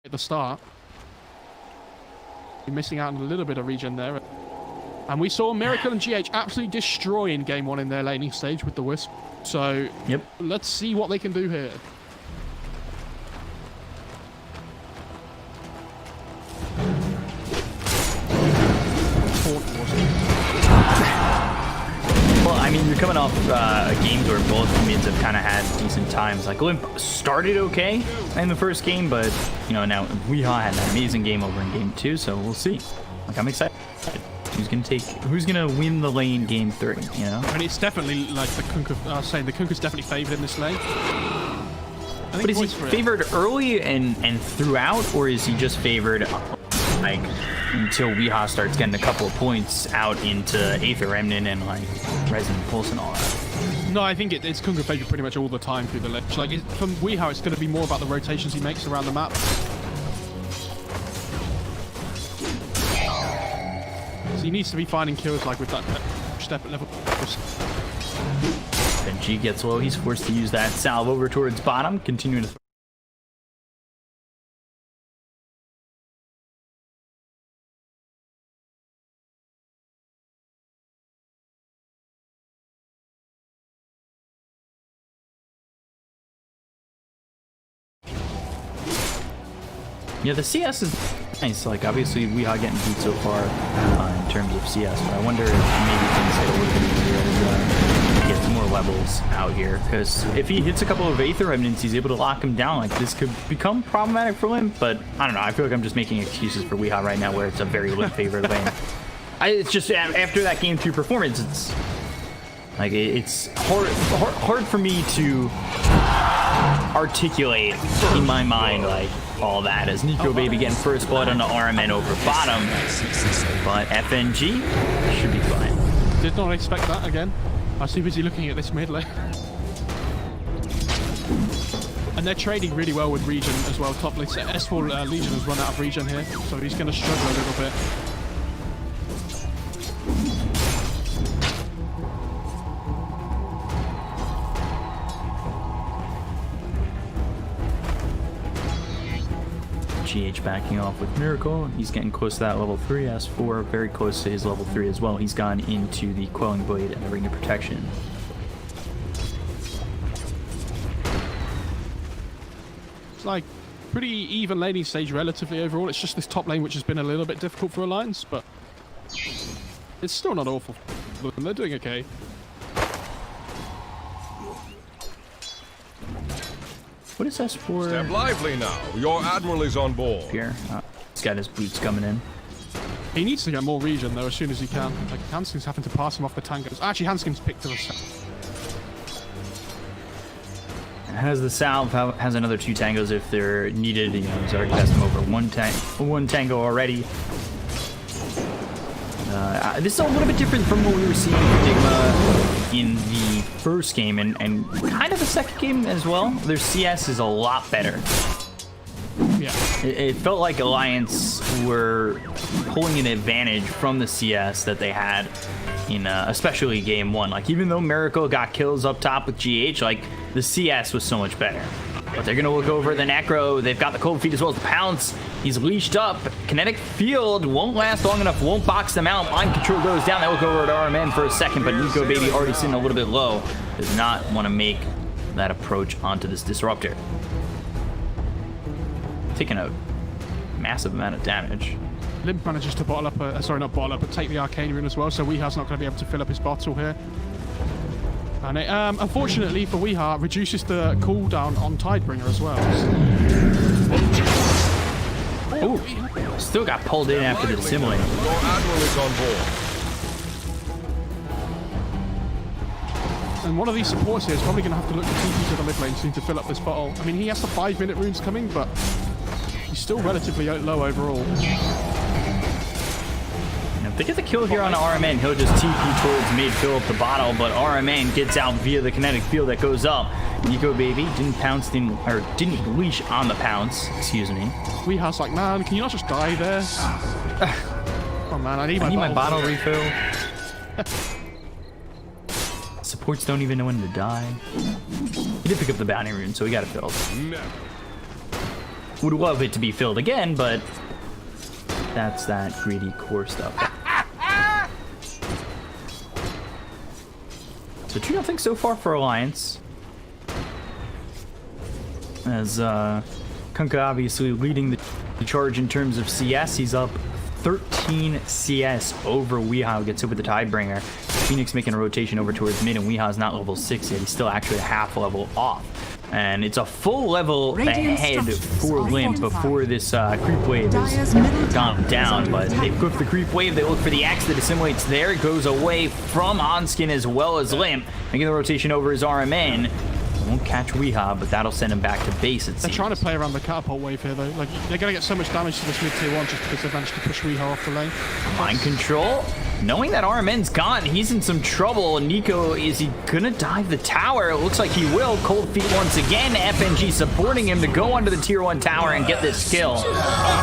at the start. You're missing out on a little bit of regen there. And we saw Miracle and GH absolutely destroying game one in their laning stage with the Wisp. So let's see what they can do here. Well, I mean, you're coming off games where both mids have kind of had decent times. Like, Limp started okay in the first game, but, you know, now Weehaw had an amazing game over in game 2, so we'll see. Like, I'm excited. Who's gonna win the lane game 3, you know? I mean, it's definitely, like, the Kunkka, I was saying, the Kunkka's definitely favored in this lane. But is he favored early and throughout, or is he just favored, like, until Weehaw starts getting a couple of points out into Aether Remnant and, like, Resonant Pulse and all that? No, I think it's Kunkka favored pretty much all the time through the ledge. Like, from Weehaw, it's going to be more about the rotations he makes around the map. So he needs to be finding kills, like, with that step at level. Then G gets low. He's forced to use that salve over towards bottom, continuing to... Yeah, the CS is nice. Like, obviously, Weehaw getting beat so far in terms of CS, but I wonder if maybe things get a little bit easier as he gets more levels out here. Because if he hits a couple of Aether Remnants, he's able to lock him down. Like, this could become problematic for Limp, but I don't know. I feel like I'm just making excuses for Weehaw right now, where it's a very Limp favored lane. It's just after that game 2 performance, it's like it's hard for me to articulate in my mind, like, all that as Nico Baby getting first blood on the RMN over bottom, but FNG should be fine. Did not expect that again. I was too busy looking at this mid lane. And they're trading really well with regen as well. Top lane S4 Legion has run out of regen here, so he's going to struggle a little bit. GH backing off with Miracle. He's getting close to that level 3. S4 very close to his level 3 as well. He's gone into the Quelling Blade and the Ring of Protection. It's like pretty even laning stage relatively overall. It's just this top lane which has been a little bit difficult for Alliance, but it's still not awful. They're doing okay. What is S4? Step lively now. Your admiral is on board. Here, he's got his boots coming in. He needs to get more regen though as soon as he can. Like, Hanskin's having to pass him off the tangos. Actually, Hanskin's picked us. Has the salve, has another 2 tangos if they're needed. You know, he's already passed him over one tango already. This is a little bit different from what we were seeing with Digma in the first game and kind of the second game as well. Their CS is a lot better. Yeah. It felt like Alliance were pulling an advantage from the CS that they had in especially game 1. Like, even though Miracle got kills up top with GH, like, the CS was so much better. But they're going to look over the Necro. They've got the Cold Feet as well as the Pounce. He's leashed up. Kinetic Field won't last long enough. Won't box them out. Mind Control goes down. They look over at RMN for a second, but Nico Baby already sitting a little bit low. Does not want to make that approach onto this Disruptor. Taking a massive amount of damage. Limp manages to bottle up, sorry, not bottle up, but take the Arcane Rune as well, so Weeha's not going to be able to fill up his bottle here. And it, unfortunately for Weeha, reduces the cooldown on Tidebringer as well. Oh, still got pulled in after the Dissimilate. Your admiral is on board. And one of these supports here is probably going to have to look to TP to the mid lane soon to fill up this bottle. I mean, he has the 5-minute runes coming, but he's still relatively low overall. If they get the kill here on RMN, he'll just TP towards mid, fill up the bottle, but RMN gets out via the kinetic field that goes up. Nico Baby didn't leash on the Pounce, excuse me. Weeha's like, man, can you not just die there? Oh man, I need my bottle refill. Supports don't even know when to die. He did pick up the bounty rune, so he got it filled. Never. Would love it to be filled again, but that's that greedy core stuff. So 2-0 so far for Alliance. As Kunkka obviously leading the charge in terms of CS. He's up 13 CS over Weehaw, gets over the Tidebringer. Phoenix making a rotation over towards mid, and Weehaw's not level 6 yet. He's still actually a half level off. And it's a full level ahead for Limp before this creep wave has gone down. But they look for the creep wave, they look for the X that assimilates there. It goes away from Hanskin as well as Limp. Making the rotation over his RMN. Won't catch Weehaw, but that'll send him back to base, it seems. They're trying to play around the catapult wave here, though. Like, they're going to get so much damage to this mid-tier 1 just because they've managed to push Weehaw off the lane. Mind control. Knowing that RMN's gone, he's in some trouble. Nico, is he going to dive the tower? It looks like he will. Cold feet once again. FNG supporting him to go under the tier 1 tower and get this kill.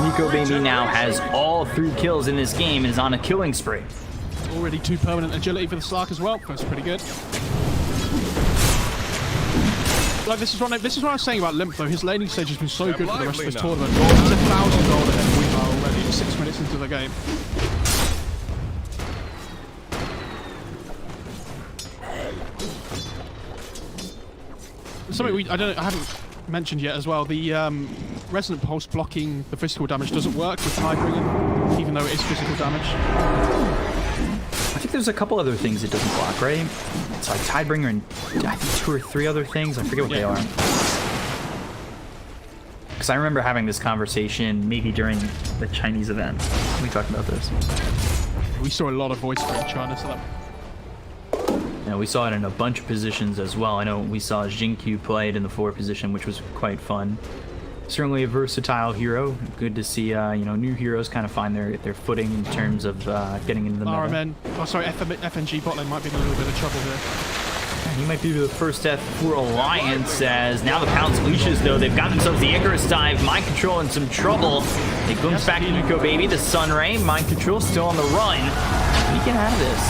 Nico Baby now has all 3 kills in this game and is on a killing spree. Already 2 permanent agility for the Slark as well. That's pretty good. Like, this is what I was saying about Limp, though. His laning stage has been so good for the rest of this tournament. He's 1,000 gold ahead of Weehaw already, 6 minutes into the game. Something I haven't mentioned yet as well. The resonant pulse blocking the physical damage doesn't work with Tidebringer, even though it is physical damage. I think there's a couple other things it doesn't block, right? It's like Tidebringer and I think 2 or 3 other things. I forget what they are. Because I remember having this conversation maybe during the Chinese event. We talked about this. We saw a lot of voice for in China, so that... Yeah, we saw it in a bunch of positions as well. I know we saw Jinkyu played in the 4 position, which was quite fun. Certainly a versatile hero. Good to see, new heroes kind of find their footing in terms of getting into the meta. RMN, FNG bot lane might be in a little bit of trouble here. He might be the first death for Alliance, as now the Pounce leashes, though. They've got themselves the Icarus dive. Mind Control in some trouble. They glimpse back to Nico Baby, the Sunray. Mind Control still on the run. He can out of this.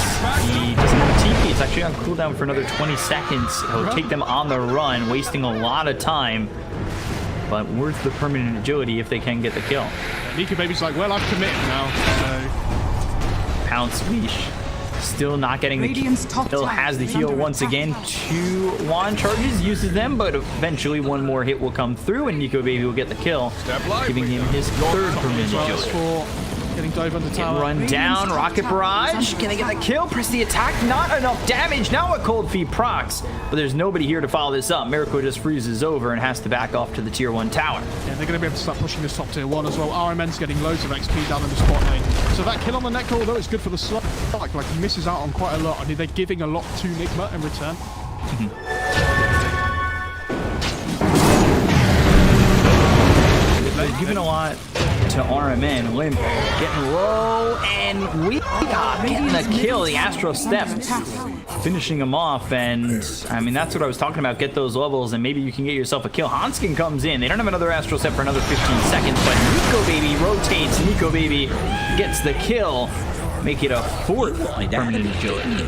He doesn't have a TP. It's actually on cooldown for another 20 seconds. He'll take them on the run, wasting a lot of time. But worth the permanent agility if they can get the kill. Yeah, Nico Baby's like, well, I've committed now, so... Pounce leash. Still not getting the kill. Still has the heal once again. 2 wand charges, uses them, but eventually one more hit will come through and Nico Baby will get the kill, giving him his 3rd permanent agility. Getting dove under tower. Run down, rocket barrage. Can they get the kill? Press the attack. Not enough damage. Now a cold feet procs, but there's nobody here to follow this up. Miracle just freezes over and has to back off to the tier 1 tower. Yeah, they're going to be able to start pushing this top tier 1 as well. RMN's getting loads of XP down in the spot lane. So that kill on the Necro, although it's good for the slot, like he misses out on quite a lot. I mean, they're giving a lot to Nigma in return. They're giving a lot to RMN. Limp getting low, and Weehaw getting the kill. The Astro Step finishing him off, and I mean, that's what I was talking about. Get those levels, and maybe you can get yourself a kill. Hanskin comes in. They don't have another Astro Step for another 15 seconds, but Nico Baby rotates. Nico Baby gets the kill. Make it a 4th permanent agility.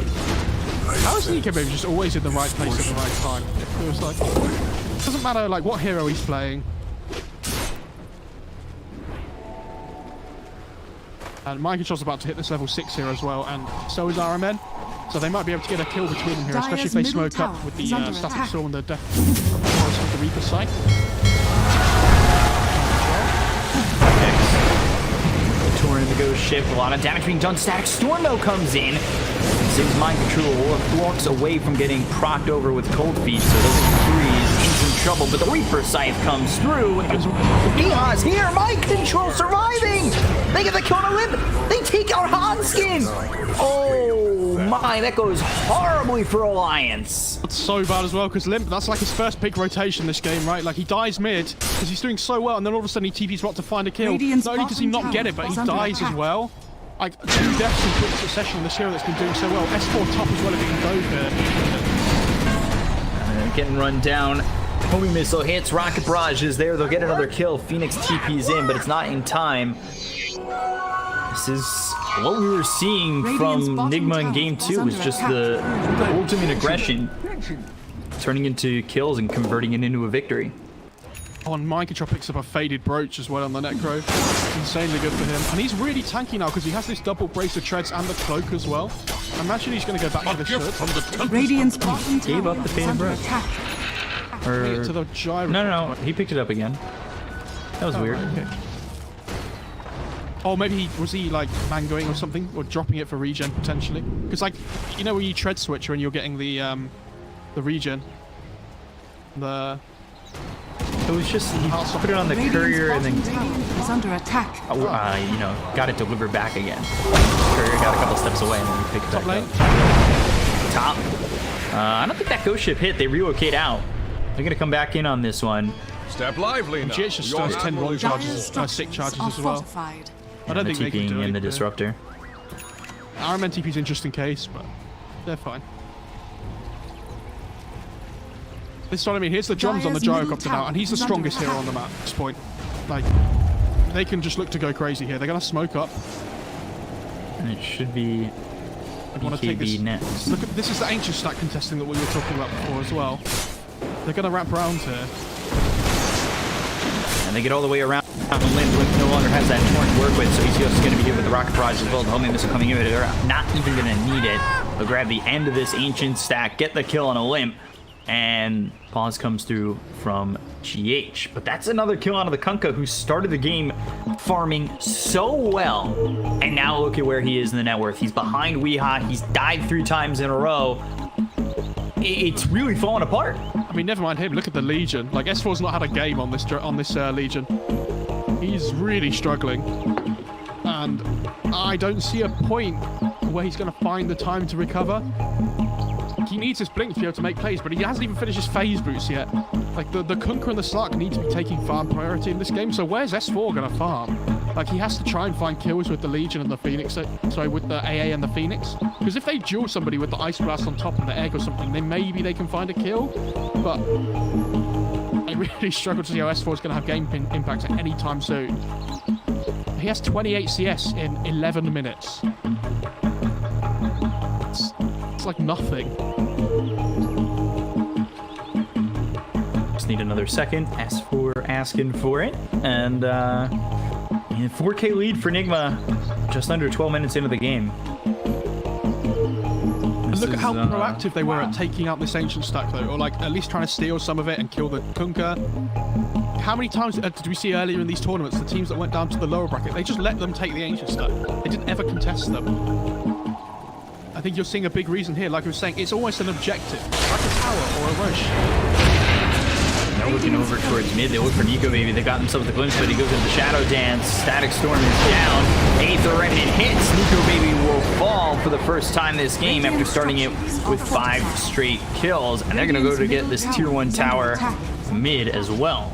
How is Nico Baby just always in the right place at the right time? It feels like... It doesn't matter like what hero he's playing. And Mind Control's about to hit this level 6 here as well, and so is RMN. So they might be able to get a kill between them here, especially if they smoke up with the Static Storm and the Death with the Reaper sight. Torn the Ghost Ship, a lot of damage being done. Static Storm though comes in. Saves Mind Control, walks away from getting procced over with Cold Feet, so those 3s in some trouble, but the Reaper Scythe comes through, and Weehaw's here. Mind Control surviving! They get the kill on a Limp! They take out Hanskin! Oh my, that goes horribly for Alliance. That's so bad as well, because Limp, that's like his first big rotation this game, right? Like, he dies mid, because he's doing so well, and then all of a sudden he TP's up to find a kill. Not only does he not get it, but he dies as well. Like, 2 deaths in quick succession on this hero that's been doing so well. S4 top as well, getting dove here. Getting run down. Homing missile hits. Rocket barrage is there. They'll get another kill. Phoenix TP's in, but it's not in time. This is what we were seeing from Nigma in game 2, was just the ultimate aggression turning into kills and converting it into a victory. Oh, and Mind Control picks up a faded brooch as well on the Necro. Insanely good for him. And he's really tanky now because he has this double brace of treads and the cloak as well. I imagine he's going to go back to this hood. Radiant's bottom Gave up the faded brooch. Or... To the gyro. No. He picked it up again. That was weird. Right, okay. Oh, maybe was he like mangoing or something, or dropping it for regen potentially? Because like, you know, when you tread switch when you're getting the regen, It was just he put it on the courier and then is under attack. you know, got it delivered back again. Courier got a couple steps away and then he picked it Top lane. up. Top. I don't think that ghost ship hit. They relocate out. They're gonna come back in on this one. Step lively now. GH just Your does 10 admiral roll is on charges, board. sick charges as well. Fortified. I don't And think the they can do TPing it. in the disruptor. RMN TP's an interesting case, but they're fine. This is what I mean. Here's the drums on the Dire's gyrocopter middle now, and he's the tower is under strongest hero on the attack. map at this point. Like, they can just look to go crazy here. They're gonna smoke up. And it should be They want to take this. BKB next. Look at this is the ancient stack contesting that we were talking about before as well. They're gonna wrap around here. And they get all the way around. Limp no longer has that torn to work with, so he's just going to be hit with the rocket barrage as well. The homing missile coming in, but they're not even going to need it. They'll grab the end of this ancient stack, get the kill on a Limp, and pause comes through from GH. But that's another kill out of the Kunkka, who started the game farming so well, and now look at where he is in the net worth. He's behind Weeha. He's died 3 times in a row. It's really falling apart. I mean, never mind him. Look at the Legion. Like S4's not had a game on this Legion. He's really struggling, and I don't see a point where he's going to find the time to recover. He needs his blink to be able to make plays, but he hasn't even finished his phase boots yet. Like the Kunkka and the Slark need to be taking farm priority in this game. So where's S4 going to farm? Like he has to try and find kills with the Legion and the Phoenix. Sorry, with the AA and the Phoenix. Because if they duel somebody with the Ice Blast on top and the Egg or something, then maybe they can find a kill. But I really struggle to see how S4 is going to have game impact at any time soon. He has 28 CS in 11 minutes. It's like nothing. Just need another second. S4 asking for it. And 4K lead for Nigma. Just under 12 minutes into the game. And look at how proactive they were at taking out this ancient stack though, or like at least trying to steal some of it and kill the Kunkka. How many times did we see earlier in these tournaments the teams that went down to the lower bracket, they just let them take the ancient stack. They didn't ever contest them. I think you're seeing a big reason here. Like I was saying, it's almost an objective, like a tower or a rush. Now looking over towards mid, they look for Nico Baby. They got themselves the glimpse, but he goes into Shadow Dance. Static Storm is down. Aether Remnant hits. Nico Baby will fall for the first time this game after starting it with 5 straight kills. And they're going to go to get this tier 1 tower mid as well.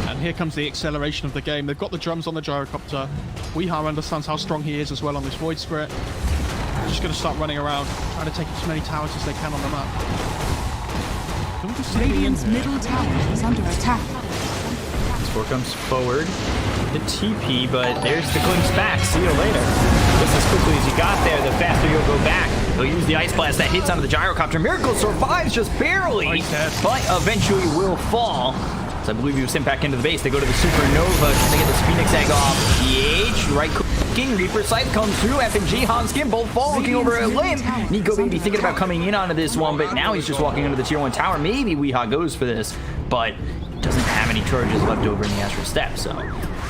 And here comes the acceleration of the game. They've got the drums on the gyrocopter. Weeha understands how strong he is as well on this Void Spirit. They're just going to start running around, trying to take as many towers as they can on the map. Radiant's middle tower is under attack. S4 comes forward. The TP, but there's the glimpse back. See you later. Just as quickly as you got there, the faster you'll go back. They'll use the Ice Blast that hits onto the gyrocopter. Miracle survives just barely, but eventually will fall. So I believe he was sent back into the base. They go to the Supernova. Can they get this Phoenix Egg off? GH, right clicking. Reaper Scythe comes through. FNG, Hanskin, both fall looking over a limb. Nico Baby thinking about coming in onto this one, but now he's just walking into the tier 1 tower. Maybe Weeha goes for this, but doesn't have any charges left over in the Astral Step, so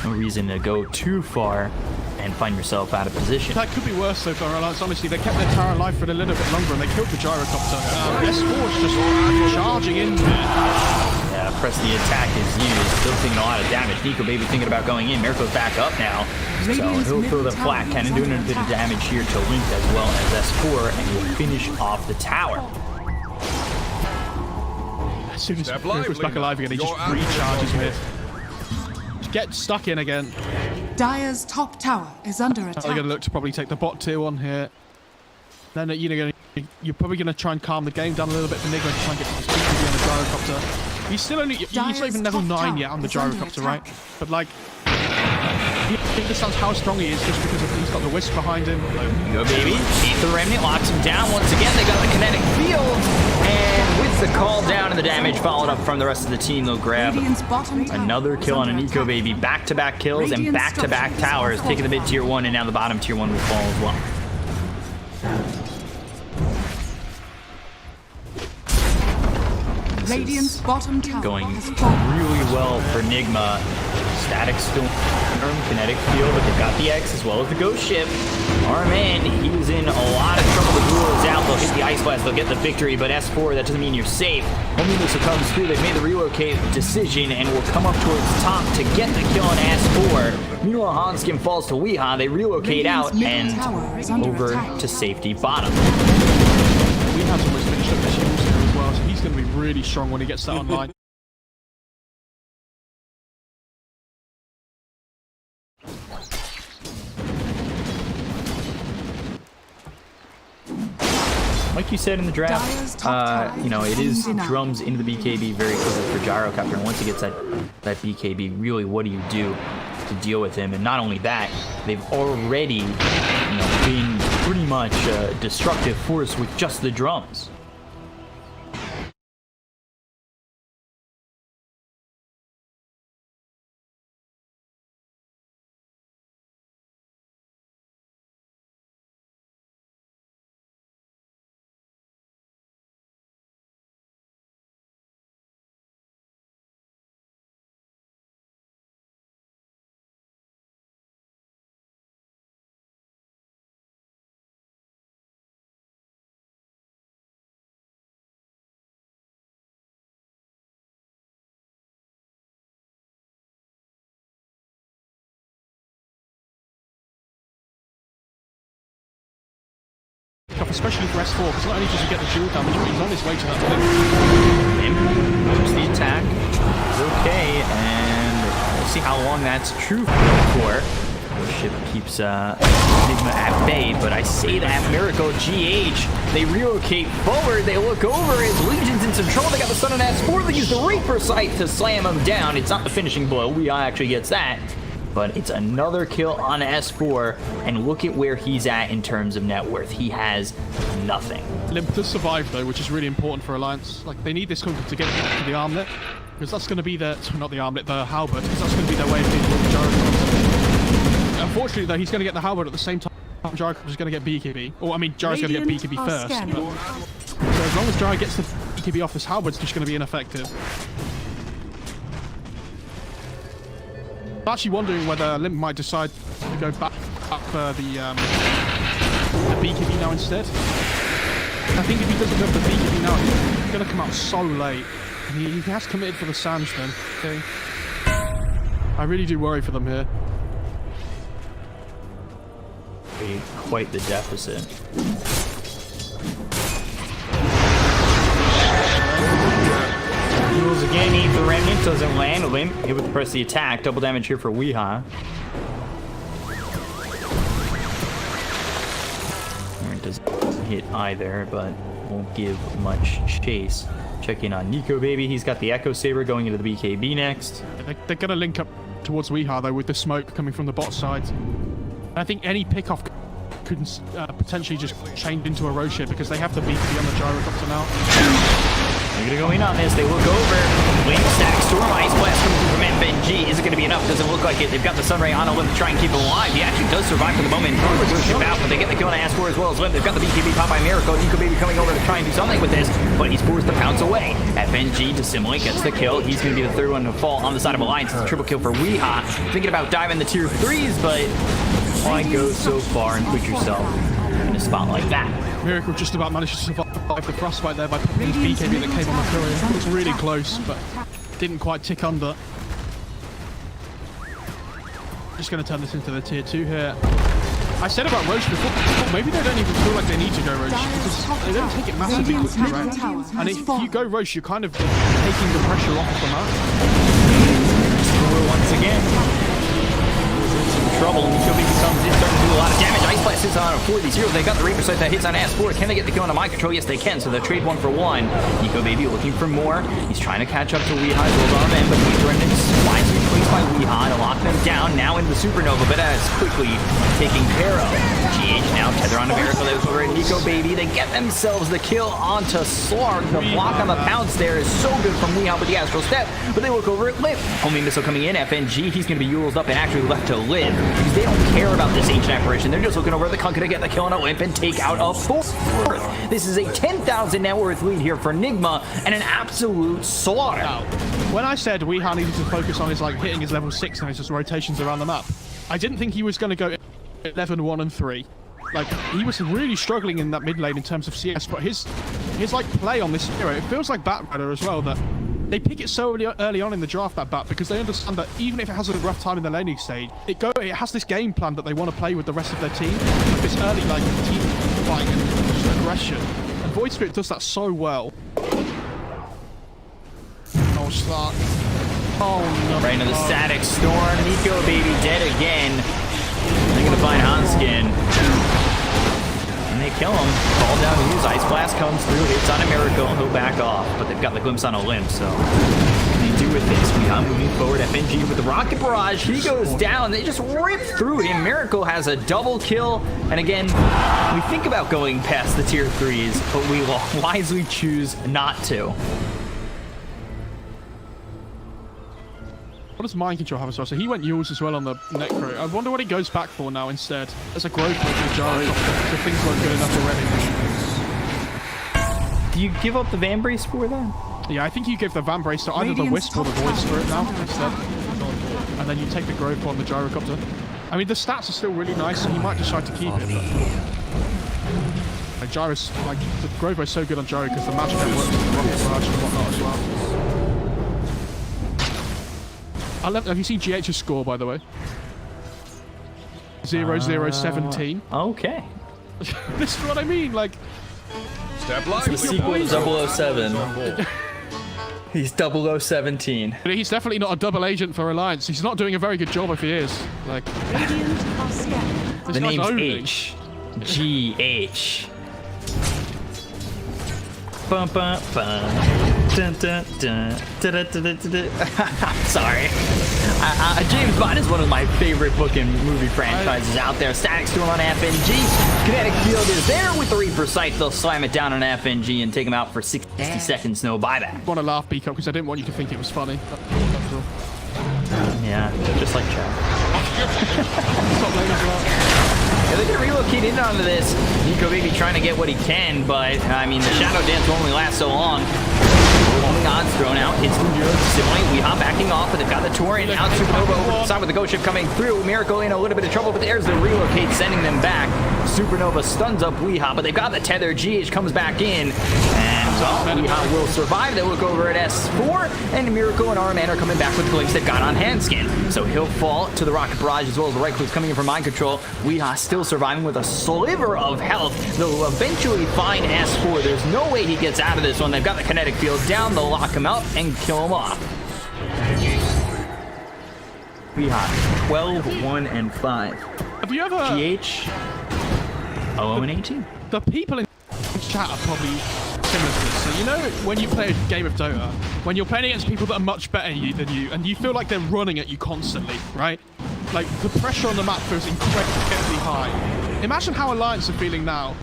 no reason to go too far and find yourself out of position. That could be worse though for Alliance. Honestly, they kept their tower alive for a little bit longer and they killed the gyrocopter. S4's just charging in there. Yeah, press the attack is used. Still taking a lot of damage. Nico Baby thinking about going in. Miracle's back up now. So he'll throw the flat cannon, doing a bit of damage here to Link as well as S4, and he'll finish off the tower. As soon as Miracle's back alive again, he just recharges mid. Just get stuck in again. Dire's top tower is under attack. They're going to look to probably take the bot tier 1 here. Then you're probably going to try and calm the game down a little bit for Nigma to try and get his PTB on the gyrocopter. He's still only, he's not even level 9 yet on the gyrocopter, right? But like, He understands how strong he is just because he's got the Wisp behind him. Go, baby. Eat the Remnant, locks him down. Once again, they got the kinetic field. And with the call down and the damage followed up from the rest of the team, they'll grab another kill on an Eco Baby. Back-to-back kills and back-to-back towers, taking the mid tier 1, and now the bottom tier 1 will fall as well. Radiant's bottom tower Going has fallen. really well for Nigma. Static Storm, Kinetic Field, but they've got the X as well as the Ghost Ship. Armin, he's in a lot of trouble. The Duel is out. They'll hit the Ice Blast. They'll get the victory, but S4, that doesn't mean you're safe. Homeless comes through. They've made the relocate decision and will come up towards top to get the kill on S4. Meanwhile, Hanskin falls to Weeha. They relocate out and over to safety bottom. Weeha's almost finished up this use here as well, so he's going to be really strong when he gets that online. Like you said in the draft, you know, it is drums into the BKB very quickly for Gyrocopter, and once he gets that BKB, really, what do you do to deal with him? And not only that, they've already, you know, been pretty much a destructive force with just the drums. Especially for S4, because not only does he get the dual damage, but he's on his way to that limit. Moves the attack. It's okay, and we'll see how long that's true for. The ship keeps Enigma at bay, but I say that Miracle GH, they relocate forward, they look over as Legion's in some trouble. They got the Sun on S4, they use the Reaper Sight to slam him down. It's not the finishing blow, Weeha actually gets that. But it's another kill on S4, and look at where he's at in terms of net worth. He has nothing. Limp does survive, though, which is really important for Alliance. Like, they need this conquer to get to the armlet, because that's going to be their... Not the armlet, the halberd, because that's going to be their way of getting the Gyrocopter. Unfortunately, though, he's going to get the halberd at the same time Gyrocopter's going to get BKB. Or, I mean, Gyro's going to get BKB first. But, so as long as Gyro gets the BKB off this halberd's just going to be ineffective. I'm actually wondering whether Limp might decide to go back up the BKB now instead. I think if he doesn't go for the BKB now, he's going to come out so late. And he has committed for the Sands then. Okay. I really do worry for them here. Quite the deficit. Heals again, eat the Remnant, doesn't land. Limp hit with the press the attack. Double damage here for Weeha. Doesn't hit either, but won't give much chase. Checking on Nico Baby. He's got the Echo Saber going into the BKB next. They're going to link up towards Weeha, though, with the smoke coming from the bot side. I think any pickoff could potentially just change into a Roship because they have the BKB on the Gyrocopter now. They're going to go in on this. They look over. Wing Static Storm. Ice Blast coming through from MVNG. Is it going to be enough? Doesn't look like it. They've got the Sunray on a Limp to try and keep him alive. He actually does survive for the moment. Throws the ship out, but they get the kill on S4 as well as Limp. They've got the BKB pop by Miracle. Nico Baby coming over to try and do something with this, but he's forced to pounce away. FNG Dissimilate gets the kill. He's going to be the third one to fall on the side of Alliance. It's a triple kill for Weeha. Thinking about diving the tier 3s, but why go so far and put yourself in a spot like that? Miracle just about managed to survive the frostbite there by putting his BKB that came on the courier. It was really close, but didn't quite tick under. Just going to turn this into the tier 2 here. I said about Roche before, maybe they don't even feel like they need to go Roche, because they don't take it massively quickly, right? And if you go Roche, you're kind of taking the pressure off of the map. Once again. Trouble. Nico Baby comes in, starting to do a lot of damage. Ice Blast hits on a 4v0. They got the Reaper Sight that hits on S4. Can they get the kill on a mind control? Yes, they can. So they'll trade 1 for 1. Nico Baby looking for more. He's trying to catch up to Weeha as well as Armin, but the Remnant wisely placed by Weeha to lock them down. Now into the Supernova, but that is quickly taken care of. GH now tether onto Miracle. There's over Nico Baby. They get themselves the kill onto Slark. The block on the pounce there is so good from Weeha with the Astral Step, but they look over at Liv. Homing missile coming in. FNG, he's going to be Yuled up and actually left to live because they don't care about this ancient apparition. They're just looking over at the Kunkka to get the kill on a Limp and take out a 4th. This is a 10,000 net worth lead here for Nigma and an absolute slaughter. Now, when I said Weeha needed to focus on his like hitting his level 6 and his just rotations around the map, I didn't think he was going to go 11, 1, and 3. Like, he was really struggling in that mid lane in terms of CS, but his like play on this hero, it feels like Batrider as well, that they pick it so early on in the draft, that Bat, because they understand that even if it has a rough time in the laning stage, it has this game plan that they want to play with the rest of their team. Like this early like team fight and just aggression. And Void Spirit does that so well. Oh, Slark. Oh, no. Right into the Static Storm. Nico Baby dead again. They're going to find Hanskin. And they kill him. Fall down to use. Ice Blast comes through. Hits on a Miracle. He'll back off. But they've got the glimpse on a limb, so what can they do with this? We are moving forward. FNG with the Rocket Barrage. He goes down. They just rip through him. Miracle has a double kill. And again, we think about going past the tier 3s, but we will wisely choose not to. What does Mind Control have as well? So he went Yules as well on the Necro. I wonder what he goes back for now instead. As a growth with the Gyrocopter, so things weren't good enough already. Do you give up the Van Brace for that? Yeah, I think you give the Van Brace to either the Wisp or the Void Spirit now instead. And then you take the growth on the Gyrocopter. I mean, the stats are still really nice, so he might decide to keep it. But... like, Gyro's, like, the growth is so good on Gyro because the magic works with the Rocket Barrage and whatnot as well. Have you seen GH's score, by the way? 0-0-17. Okay. This is what I mean, like... Step The lively. sequel to 007. He's 0017. But he's definitely not a double agent for Alliance. He's not doing a very good job if he is. Like... The name's H. G-H. Bum, bum, bum. Dun, dun, dun. Da, da, da, da, da. Sorry. James Bond is one of my favorite fucking movie franchises out there. Static Storm on FNG. Kinetic Field is there with the Reaper Sight. They'll slam it down on FNG and take him out for 60 seconds, no buyback. I want to laugh, Beakup, because I didn't want you to think it was funny. That's all. Yeah, just like Chad. Top lane as well. Yeah, they're gonna relocate in onto this. Nico Baby trying to get what he can, but I mean, the Shadow Dance will only last so long. Homing odds thrown out. It's similarly. Weeha backing off, but they've got the Torrent out. Supernova over the side with the Ghost Ship coming through. Miracle in a little bit of trouble, but there's the relocate, sending them back. Supernova stuns up Weeha, but they've got the tether. GH comes back in, and Weeha will survive. They look over at S4, and Miracle and Arman are coming back with glimpse they've got on Handskin. So he'll fall to the Rocket Barrage as well as the right clicks coming in from Mind Control. Weeha still surviving with a sliver of health. They'll eventually find S4. There's no way he gets out of this one. They've got the kinetic field down. They'll lock him out and kill him off. Weeha, 12-1-5. Have you ever... GH, 0-18. The people in chat are probably similar to this. So you know when you play a game of Dota, when you're playing against people that are much better than you, and you feel like they're running at you constantly, right? Like, the pressure on the map feels incredibly high. Imagine how Alliance are feeling now.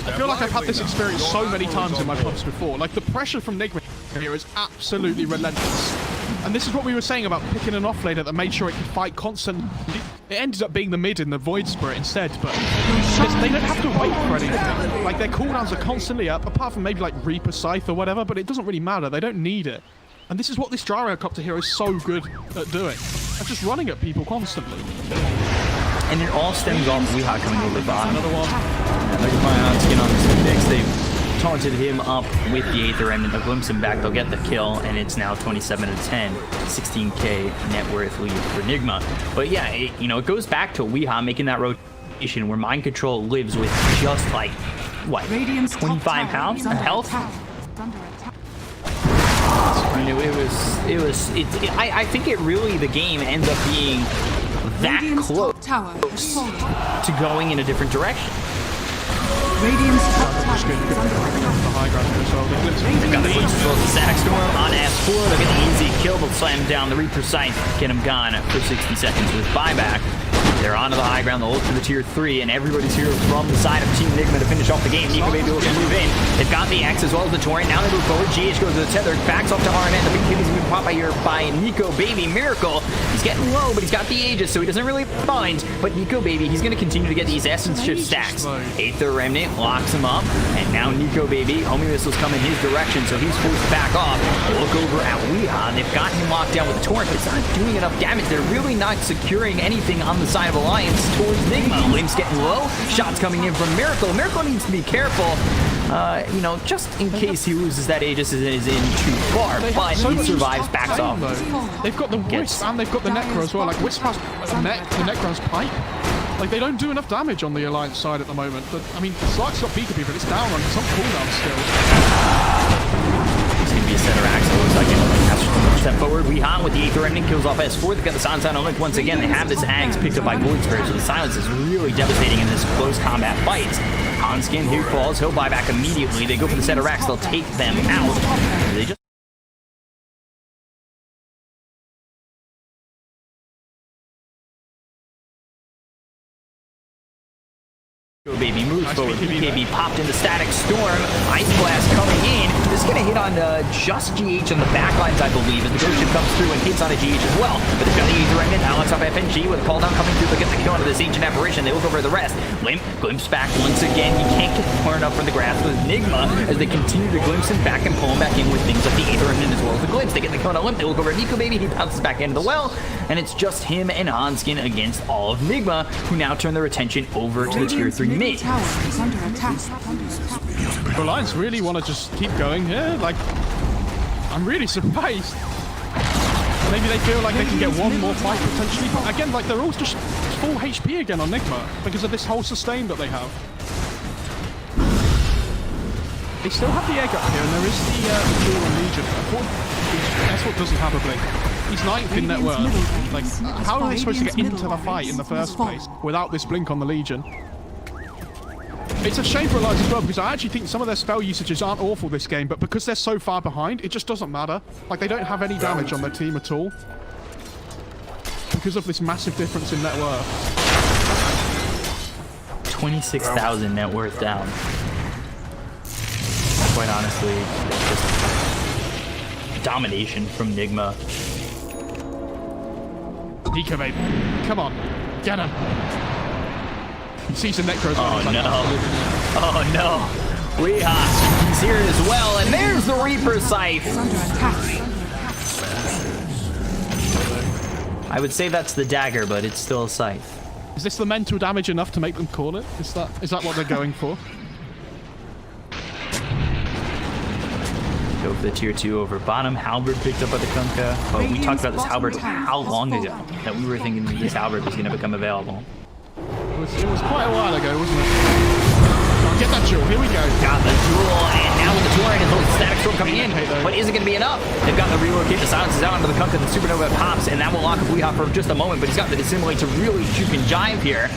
I feel like I've had this experience so many times in my pubs before. Like, the pressure from Nigma here is absolutely relentless. And this is what we were saying about picking an offlaner that made sure it could fight constantly. It ended up being the mid and the Void Spirit instead, but they don't have to wait for anything. Like, their cooldowns are constantly up, apart from maybe like Reaper Scythe or whatever, but it doesn't really matter. They don't need it. And this is what this Gyrocopter hero is so good at doing. Of just running at people constantly. And it all stems off Weeha coming over the bottom. Another one. Look at my Hanskin on this next. They've taunted him up with the Aether Remnant. They'll glimpse him back. They'll get the kill, and it's now 27-10. 16k net worth lead for Nigma. But yeah, it goes back to Weeha making that rotation where Mind Control lives with just like, what, 25 pounds of health? I think it really, the game ends up being that close to going in a different direction. Radiant's top Just tower good is under attack. the high ground here as well. They've got the glimpse as well as the static storm on S4. They'll get the easy kill. They'll slam him down. The Reaper Sight, get him gone for 60 seconds with buyback. They're onto the high ground. They'll look for the tier 3, and everybody's here from the side of Team Enigma to finish off the game. Nico Baby looking to move in. They've got the X as well as the Torrent. Now they move forward. GH goes to the tether. Backs off to RNN. The big kitty's moving pop by here by Nico Baby. Miracle. He's getting low, but he's got the Aegis, so he doesn't really mind. But Nico Baby, he's going to continue to get these Essence Shift stacks. Aether Remnant locks him up, and now Nico Baby, homing missiles come in his direction, so he's forced to back off. Look over at Weeha. They've got him locked down with the Torrent, but it's not doing enough damage. They're really not securing anything on the side of Alliance towards Enigma. Limb's getting low. Shots coming in from Miracle. Miracle needs to be careful, you know, just in case he loses that Aegis and is in too far. But he survives, backs off. They've got the Wisp and they've got the Necro as well. Like, Wisp has the Necro's pipe. Like, they don't do enough damage on the Alliance side at the moment. But, I mean, Slark's got Peekaboo, but it's down on some cooldown still. It's going to be a center axle. Looks like it. Step forward. Weeha with the Aether Ending kills off S4. They've got the Silence on Olymp once again. They have this Ags picked up by Void Spirit, so the Silence is really devastating in this close combat fight. Hanskin here falls. He'll buy back immediately. They go for the center axe. They'll take them out. They just Baby moves forward. BKB popped into Static Storm. Ice Blast coming in. This is going to hit on just GH on the backlines, I believe, as the Ghost Ship comes through and hits on a GH as well. But they've got the Aether Remnant. Alex off FNG with a call down coming through. They'll get the kill onto this Ancient Apparition. They look over the rest. Limp glimpse back once again. You can't get far enough from the grasp with Enigma as they continue to glimpse him back and pull him back in with things like the Aether Remnant as well as the glimpse. They get the kill on Limp. They look over at Nico Baby. He bounces back into the well. And it's just him and Hanskin against all of Enigma, who now turn their attention over to the tier 3 mid. Under attack. The Alliance really want to just keep going here. Like, I'm really surprised. Maybe they feel like they can get one more fight potentially. But again, like, they're all just full HP again on Enigma because of this whole sustain that they have. They still have the egg up here, and there is the Duel and Legion. That's what doesn't have a blink. He's 9th in net worth. Like, how are they supposed to get into the fight in the first place without this blink on the Legion? It's a shame for Alliance as well, because I actually think some of their spell usages aren't awful this game, but because they're so far behind, it just doesn't matter. Like, they don't have any damage on their team at all because of this massive difference in net worth. 26,000 net worth down. Quite honestly, just domination from Enigma. Nico, baby. Come on. Get him. He sees the Necros. Oh, no. Oh, no. Weeha. He's here as well. And there's the Reaper Scythe. Under attack. I would say that's the dagger, but it's still a scythe. Is this the mental damage enough to make them call it? Is that what they're going for? Go for the tier 2 over bottom. Halberd picked up by the Kunkka. But we talked about this Halberd how long ago that we were thinking this Halberd was going to become available. It was quite a while ago, wasn't it? Get that jewel. Here we go. Got the jewel, and now with the Torrent and the Static Storm coming in. But is it going to be enough? They've got the relocate. The Silence is out onto the Kunkka. The Supernova pops, and that will lock up Weeha for just a moment. But he's got the Dissimulate to really juke and jive here.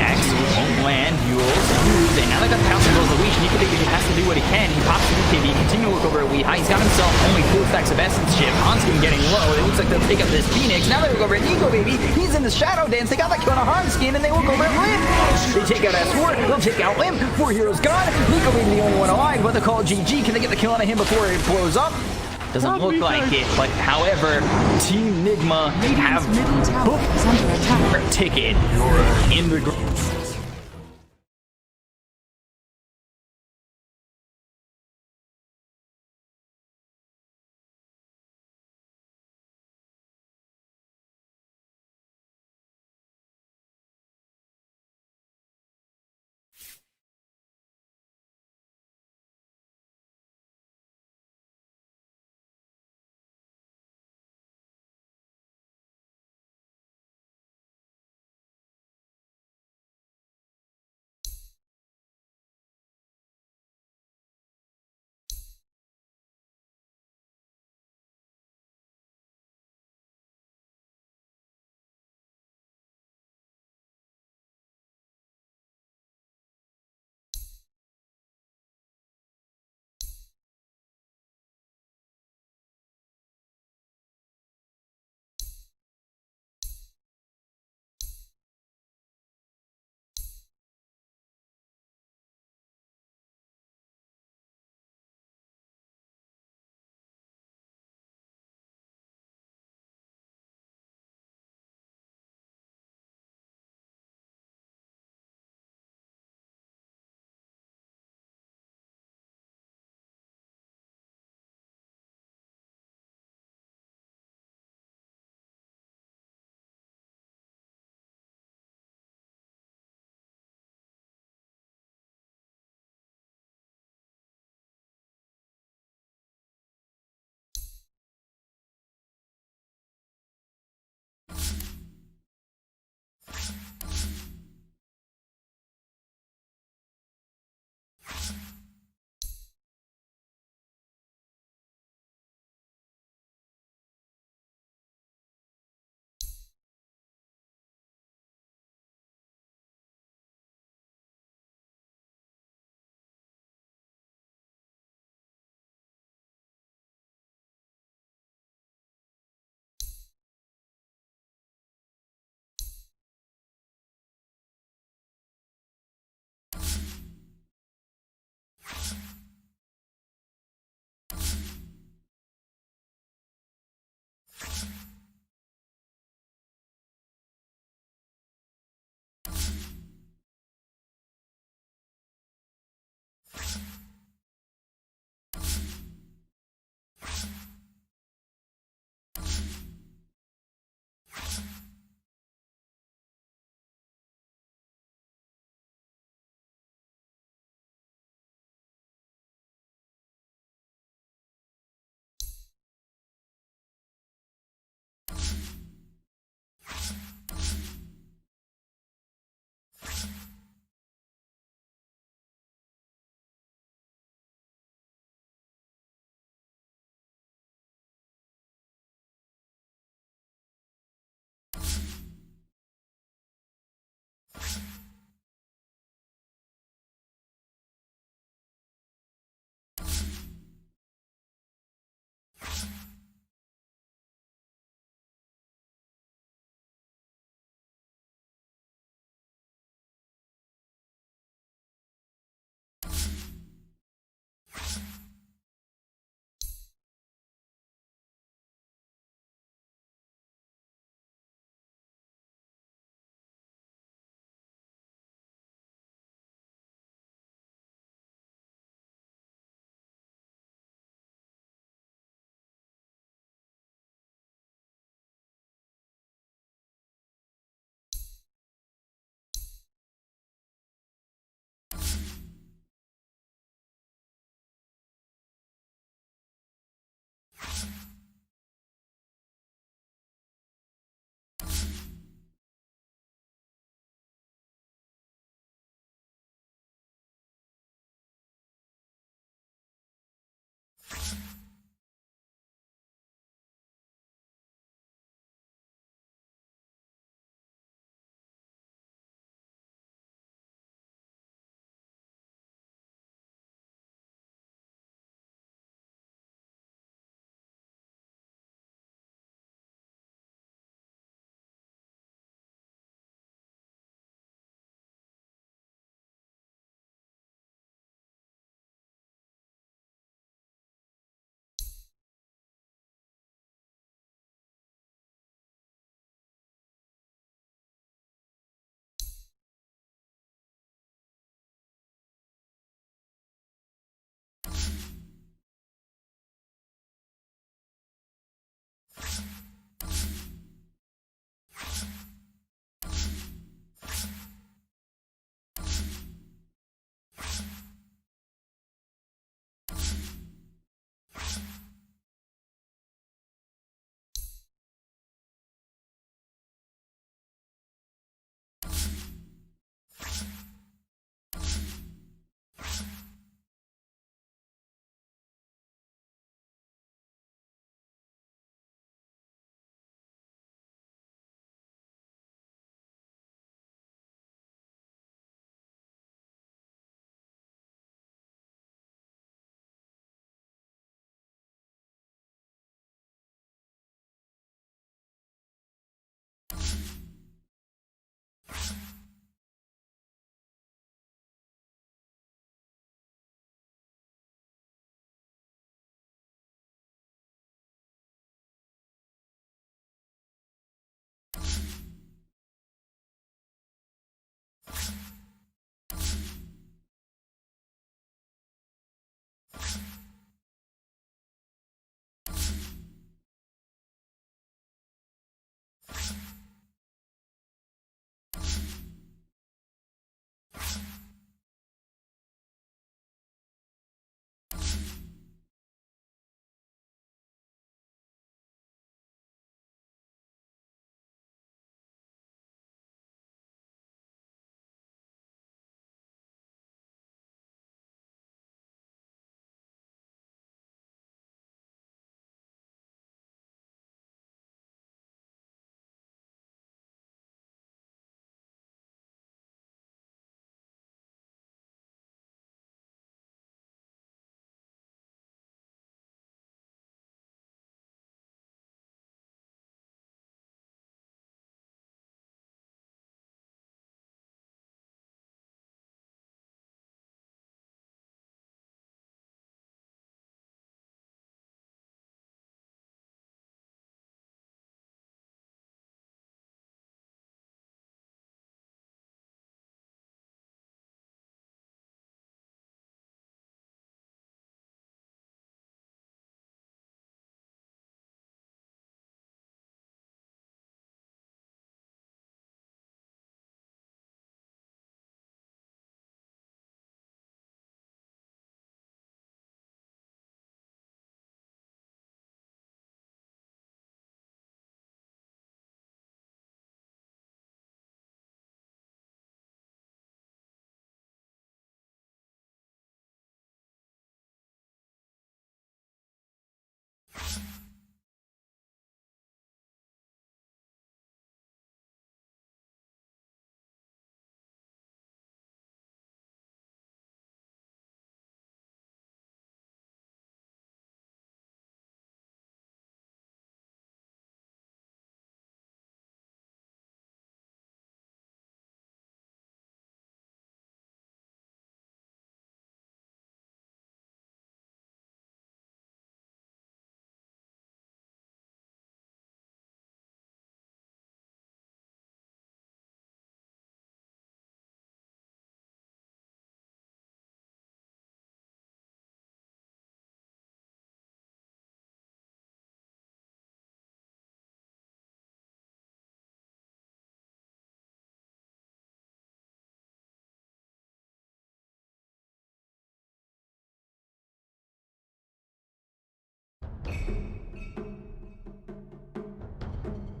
X won't land. Yules used, and now they've got the Pounce and goes the leash. Nico Baby has to do what he can. He pops the BKB. Continue to look over at Weeha. He's got himself only 4 stacks of Essence Chip. Hanskin getting low. It looks like they'll take up this Phoenix. Now they look over at Nico Baby. He's in the Shadow Dance. They got that kill on Hanskin, and they look over at Limp. They take out S4. They'll take out Limp. 4 heroes gone. Nico Baby the only one alive, but they call GG. Can they get the kill on him before it blows up? Doesn't look like it, but however, Team Enigma have booked their ticket in the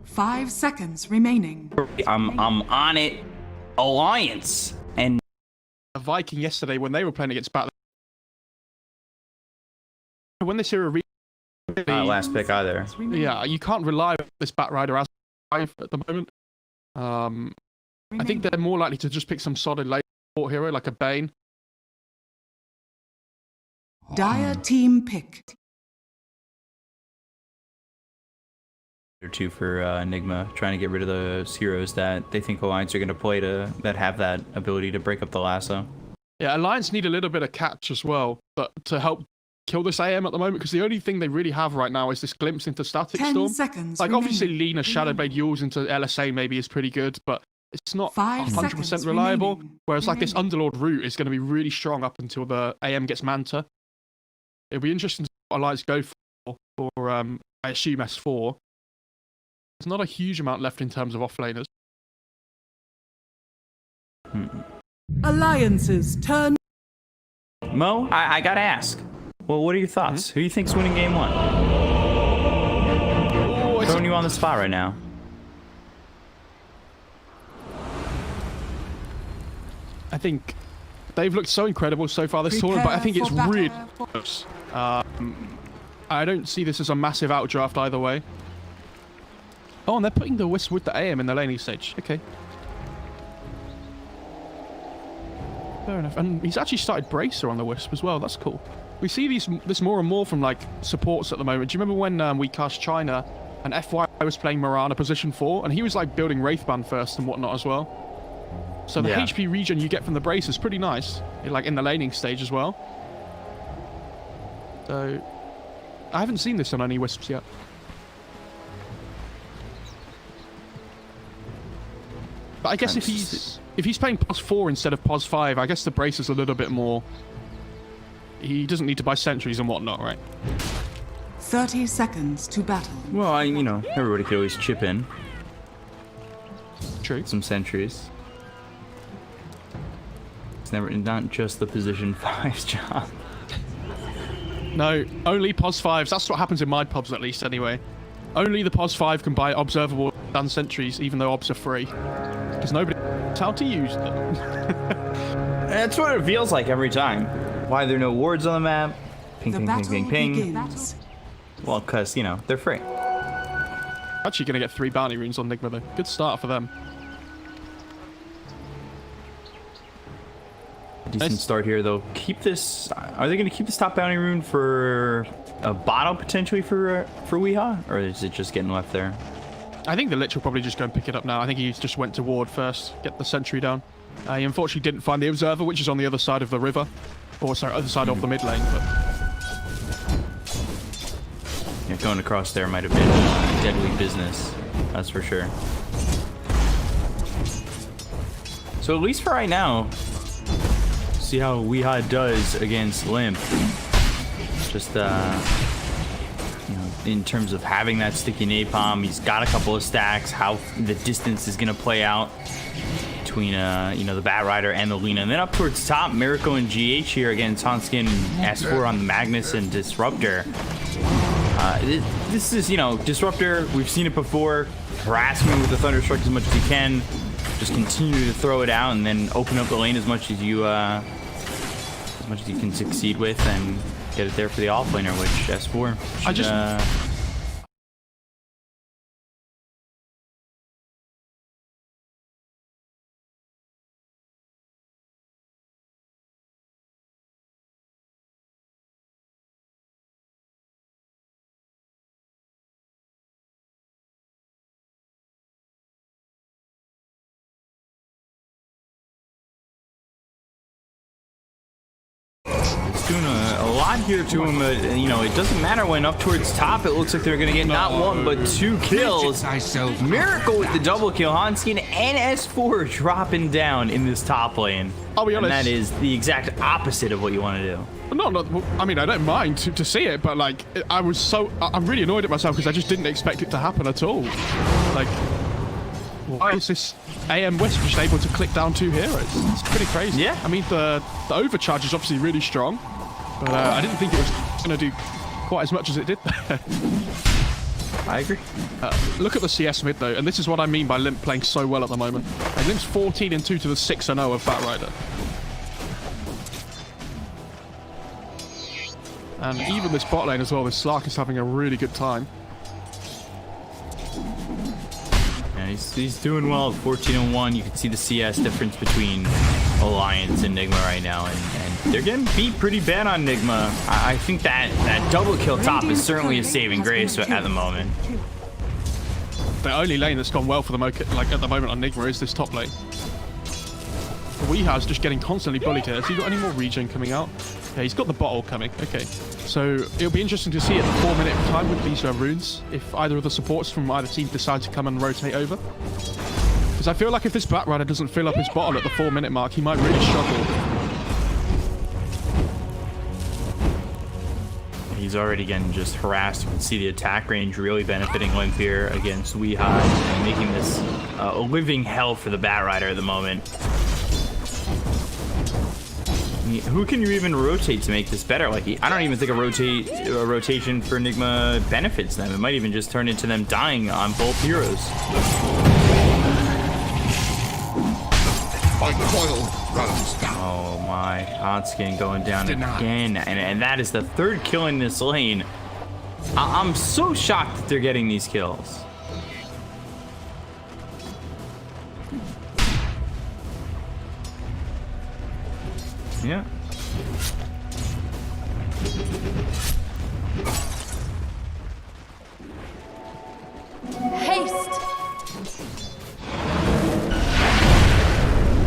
Five seconds remaining. I'm on it. Alliance. And A Viking yesterday when they were playing against Battle. When this era not last pick either. yeah, you can't rely on this Batrider as 5 at the moment. I think they're more likely to just pick some solid late support hero like a Bane. Dire team pick. Or two for Enigma, trying to get rid of those heroes that they think Alliance are going to play that have that ability to break up the lasso. Yeah, Alliance need a little bit of catch as well, but to help kill this AM at the moment, because the only thing they really have right now is this glimpse into Static 10 Storm. seconds Like, obviously, remaining. Lina Shadowblade Yules into LSA maybe is pretty good, but it's not 5 100% seconds reliable. remaining. Whereas, like, this Underlord route is going to be really strong up until the AM gets Manta. It'll be interesting to see what Alliance go for I assume S4. There's not a huge amount left in terms of offlaners. Alliances turn. Mo, I gotta ask. Well, what are your thoughts? Who do you think's winning game 1? Oh, Throwing you on the spot right now. I think they've looked so incredible so far this tournament, but I think it's really close. I don't see this as a massive outdraft either way. Oh, and they're putting the Wisp with the AM in the laning stage. Okay. Fair enough. And he's actually started Bracer on the Wisp as well. That's cool. We see this more and more from, like, supports at the moment. Do you remember when we cast China and FY was playing Mirana position 4? And he was, like, building Wraithband first and whatnot as well. So the HP regen you get from the Bracer is pretty nice, like, in the laning stage as well. So, I haven't seen this on any Wisps yet. But I guess if he's playing pos 4 instead of pos 5, I guess the Bracer's a little bit more... He doesn't need to buy sentries and whatnot, right? 30 seconds to battle. Well, you know, everybody could always chip in. True. Some sentries. It's not just the position 5's job. No, only pos 5s. That's what happens in my pubs, at least, anyway. Only the pos 5 can buy observable and sentries, even though obs are free. Because nobody knows how to use them. That's what it feels like every time. Why are there no wards on the map? Ping, The ping, ping, battle ping, ping. begins. Well, because, you know, they're free. Actually going to get 3 bounty runes on Nigma, though. Good start for them. Decent start here, though. Keep this... Are they going to keep this top bounty rune for a bottle, potentially, for Weehaw? Or is it just getting left there? I think the Lich will probably just go and pick it up now. I think he just went to ward first, get the sentry down. He unfortunately didn't find the Observer, which is on the other side of the river. Or, sorry, other side of the mid lane, but... Yeah, going across there might have been deadly business. That's for sure. So at least for right now, see how Weehaw does against Limp. Just, you know, in terms of having that sticky napalm, he's got a couple of stacks. How the distance is going to play out between, you know, the Batrider and the Lina. And then up towards top, Miracle and GH here against Hanskin S4 on the Magnus and Disruptor. This is, you know, Disruptor. We've seen it before. Harass me with the Thunderstruck as much as you can. Just continue to throw it out and then open up the lane as much as you can succeed with. And get it there for the offlaner, which S4 should, doing a lot here to him, but you know, it doesn't matter when up towards top. It looks like they're gonna get not one but 2 kills. Miracle with the double kill. Hanskin and S4 dropping down in this top lane. I'll be honest. And that is the exact opposite of what you want to do. No, I mean, I don't mind to see it, but like, I'm really annoyed at myself because I just didn't expect it to happen at all. Like, why is this AM West just able to click down 2 heroes? It's pretty crazy. Yeah. I mean, the overcharge is obviously really strong, but I didn't think it was going to do quite as much as it did there. I agree. Look at the CS mid, though, and this is what I mean by Limp playing so well at the moment. And Limp's 14-2 to the 6-0 of Batrider. And even this bot lane as well, this Slark is having a really good time. Yeah, he's doing well at 14-1. You can see the CS difference between Alliance and Nigma right now, and they're getting beat pretty bad on Nigma. I think that double kill top is certainly a saving grace at the moment. The only lane that's gone well for them, like at the moment on Nigma, is this top lane. Weeha's just getting constantly bullied here. Has he got any more regen coming out? Yeah, he's got the bottle coming. Okay. So it'll be interesting to see at the 4-minute time with these runes if either of the supports from either team decide to come and rotate over. Because I feel like if this Batrider doesn't fill up his bottle at the 4-minute mark, he might really struggle. He's already getting just harassed. You can see the attack range really benefiting Limp here against Weeha and making this a living hell for the Batrider at the moment. Who can you even rotate to make this better? Like, I don't even think a rotation for Enigma benefits them. It might even just turn into them dying on both heroes. My coil runs down. Oh my, Hanskin going down again, and that is the 3rd kill in this lane. I'm so shocked that they're getting these kills. Yeah. Haste.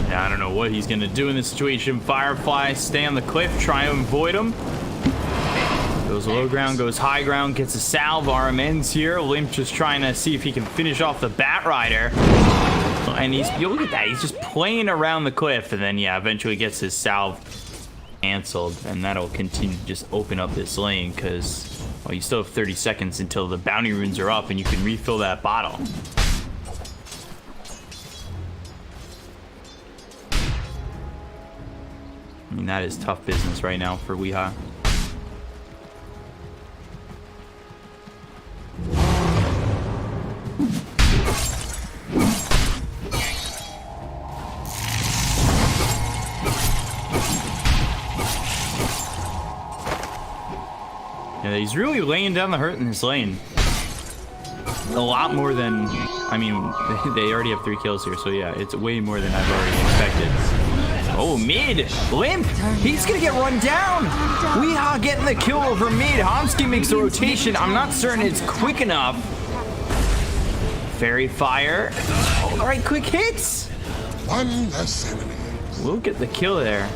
Yeah, I don't know what he's gonna do in this situation. Firefly, stay on the cliff, try and avoid him. Goes low ground, goes high ground, gets a salve. RMN's here. Limp just trying to see if he can finish off the Batrider. And you look at that, he's just playing around the cliff, and then yeah, eventually gets his salve canceled, and that'll continue to just open up this lane because, well, you still have 30 seconds until the bounty runes are up and you can refill that bottle. I mean, that is tough business right now for Weeha. Yeah, he's really laying down the hurt in this lane. A lot more than, I mean, they already have 3 kills here, so yeah, it's way more than I've already expected. Oh, mid! Limp! He's gonna get run down! Weeha getting the kill over mid. Hanskin makes a rotation. I'm not certain it's quick enough. Fairy Fire. All right, quick hits! One less enemy. We'll get the kill there.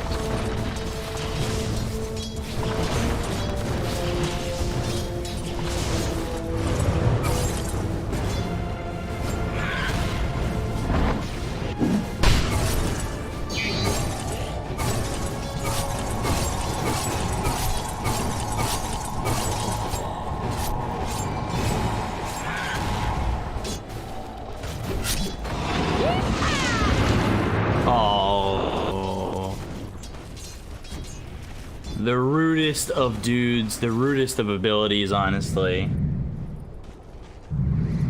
The rudest of dudes, the rudest of abilities, honestly.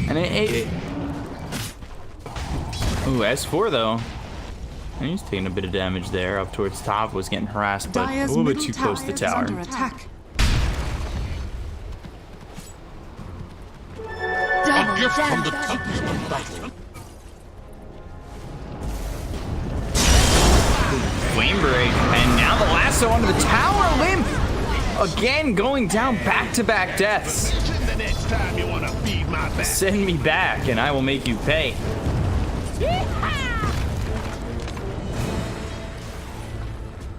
And ooh, S4 though. And he's taking a bit of damage there. Up towards top, was getting harassed, but a little bit too close to the tower. gift from the toughest of battle. Flame break, and now the lasso onto the tower. Limp again, going down back-to-back deaths. The next time you want to feed my back. Send me back, and I will make you pay.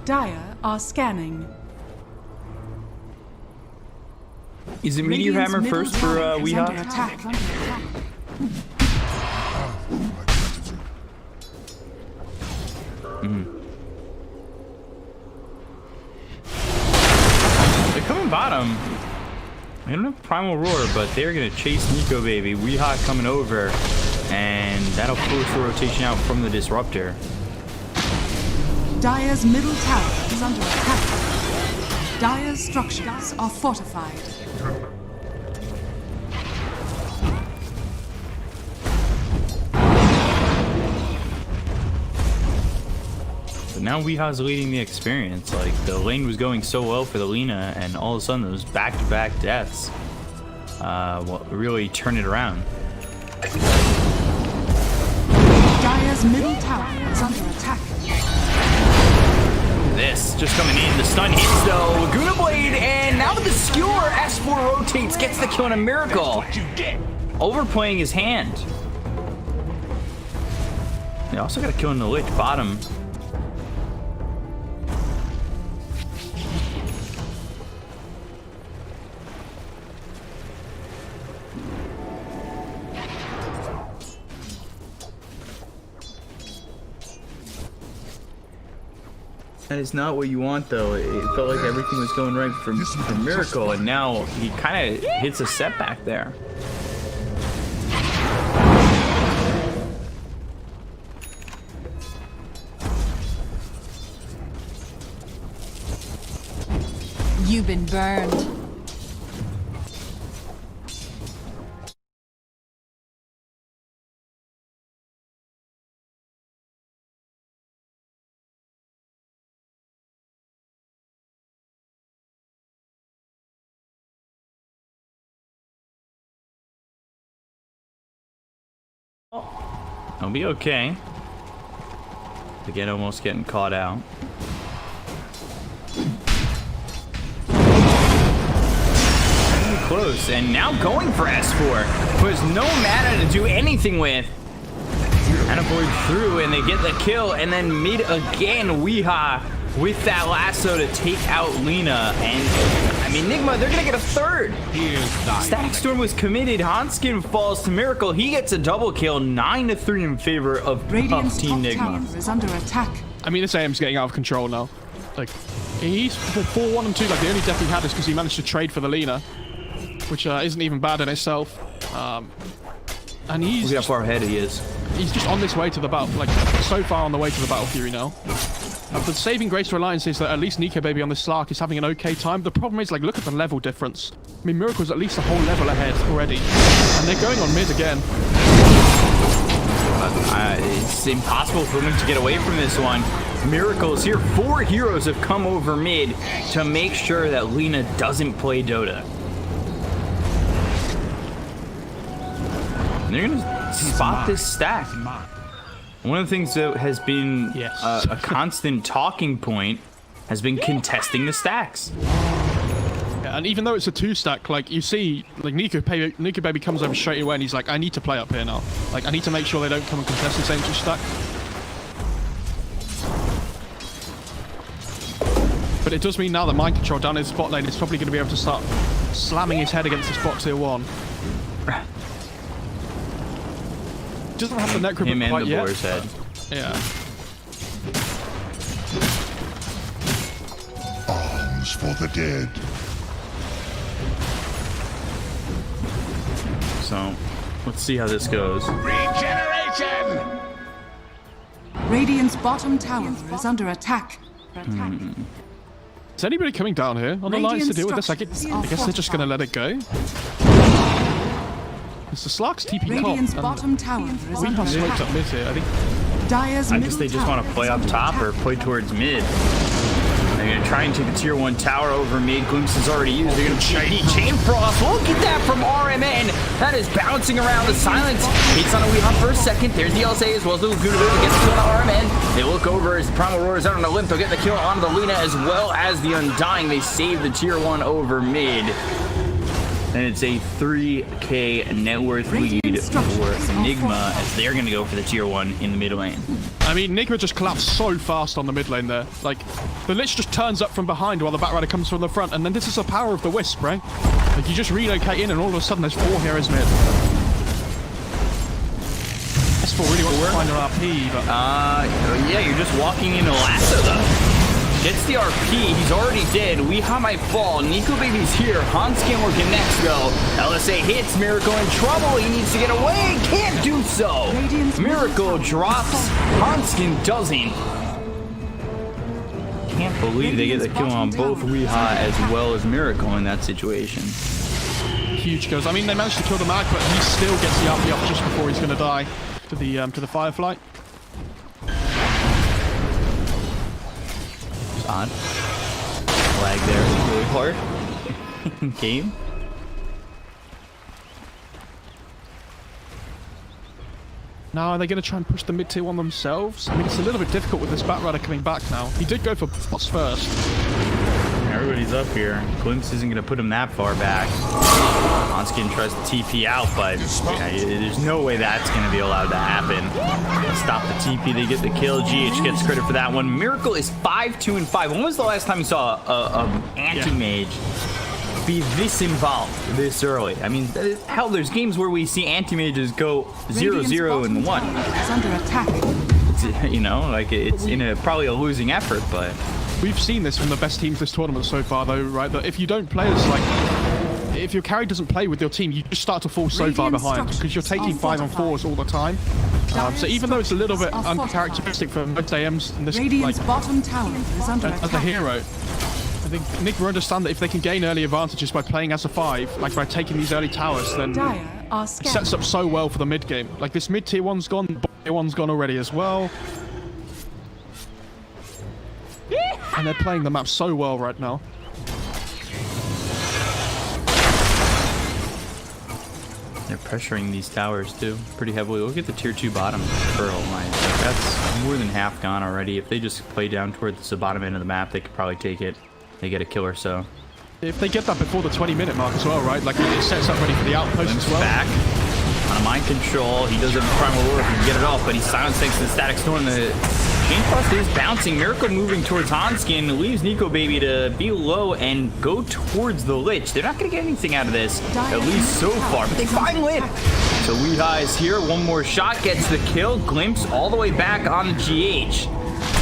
Dire are scanning. Is it Meteor Radiant's Hammer middle first for tower is under Weehaw? attack. They're coming bottom. I don't have Primal Roar, but they're gonna chase Nico Baby. Weehaw coming over, and that'll force the rotation out from the Disruptor. Dire's middle tower is under attack. Dire's structures are fortified. But now Weehaw's leading the experience. Like, the lane was going so well for the Lina, and all of a sudden those back-to-back deaths really turn it around. Dire's middle tower is under attack. This just coming in, the stun hits though. Laguna Blade, and now with the skewer, S4 rotates, gets the kill in a miracle. Overplaying his hand. They also got a kill in the Lich bottom. That is not what you want, though. It felt like everything was going right for Miracle, and now he kind of hits a setback there. You've been burned. I'll be okay. Again, almost getting caught out. Really close, and now going for S4. There's no mana to do anything with. And avoid through, and they get the kill, and then mid again, Weehaw with that lasso to take out Lina. And I mean, Nigma, they're gonna get a third. Static Storm was committed. Hanskin falls to Miracle. He gets a double kill, 9-3 in favor of Team Radiant's top tower Nigma. is under attack. I mean, this AM's getting out of control now. Like, he's 4-1 and 2. Like, the only death he had is because he managed to trade for the Lina, which isn't even bad in itself. And Look how far ahead he is. he's just on this way to the battle, like, so far on the way to the battle Fury now. The saving grace for Alliance is that at least Nico Baby on the Slark is having an okay time. The problem is, like, look at the level difference. I mean, Miracle's at least a whole level ahead already. And they're going on mid again. It's impossible for them to get away from this one. Miracles here. 4 heroes have come over mid to make sure that Lina doesn't play Dota. And they're going to spot this stack. One of the things that has been a constant talking point has been contesting the stacks. Yeah, and even though it's a 2-stack, like, you see, like, Nico Baby comes over straight away and he's like, I need to play up here now. Like, I need to make sure they don't come and contest the same 2-stack. But it does mean now that Mind Control down in his spot lane is probably going to be able to start slamming his head against this bot tier 1. Doesn't have the Necro Him quite and the yet. Boar's head. Yeah. Arms for the dead. So, let's see how this goes. Regeneration! Radiant's bottom tower is under attack. Is anybody coming down here on the lines to deal with this? I guess they're just going to let it go. It's the Slark's TP comp. Radiant's bottom tower is We under have smoked attack. up mid here. I think Dire's I middle guess they just tower want to play is up under top or attack. play towards mid. They're going They're trying to take the tier 1 tower over mid. Glimpse is already used. They're going to chain frost. Look at that from RMN. That is bouncing around the silence. Hits on a Weehawk for a second. There's the LSA as well as Little Guru gets the kill on RMN. They look over as the Primal Roar is out on the limp. They'll get the kill on the Lina as well as the Undying. They save the tier 1 over mid. And it's a 3k net worth lead for Enigma as they're going to go for the tier 1 in the mid lane. I mean, Enigma just collapsed so fast on the mid lane there. Like, the Lich just turns up from behind while the Batrider comes from the front, and then this is the power of the Wisp, right? Like, you just relocate in, and all of a sudden there's 4 heroes mid. S4 really wants to find an RP, but... yeah, you're just walking into lasso though. Gets the RP, he's already dead. Weehaw might fall. Nico Baby's here. Hanskin working next though. LSA hits. Miracle in trouble. He needs to get away. Can't do so. Miracle drops. Hanskin doesn't. Can't believe they get the kill on both Weehaw as well as Miracle in that situation. Huge kills. I mean, they managed to kill the Mag, but he still gets the RP up just before he's going to die to the Firefly. Odd. Lag there was really hard. Game. Now, are they going to try and push the mid-tier 1 themselves? I mean, it's a little bit difficult with this Batrider coming back now. He did go for bots first. Everybody's up here. Glimpse isn't going to put him that far back. Hanskin tries to TP out, but yeah, there's no way that's going to be allowed to happen. Stop the TP, they get the kill. GH gets credit for that one. Miracle is 5-2-5. When was the last time you saw a anti-mage be this involved this early? I mean, hell, there's games where we see anti-mages go 0-0 1. Is under attack. It's, you know, like it's in probably a losing effort, but... We've seen this from the best teams this tournament so far, though, right? That if you don't play as, like... If your carry doesn't play with your team, you just start to fall so far behind because you're taking 5-on-4s all the time. So even though it's a little bit uncharacteristic for most AMs in this, like, bottom tower is under as a hero, I think Nick will understand that if they can gain early advantages by playing as a 5, like by taking these early towers, then it sets up so well for the mid game. Like this mid tier 1's gone, tier 1's gone already as well. And they're playing the map so well right now. They're pressuring these towers too, pretty heavily. Look at the tier 2 bottom Pearl line. Like, that's more than half gone already. If they just play down towards the bottom end of the map, they could probably take it. They get a kill or so. If they get that before the 20-minute mark as well, right? Like it sets up ready for the outpost as well. Back on a mind control. He does have a primal roar if he can get it off, but he's silenced thanks to the static storm. The chain frost is bouncing. Miracle moving towards Hanskin leaves Nico Baby to be low and go towards the Lich. They're not going to get anything out of this, at least so far, but they find Lit. So Weehaw is here. One more shot gets the kill. Glimpse all the way back on the GH.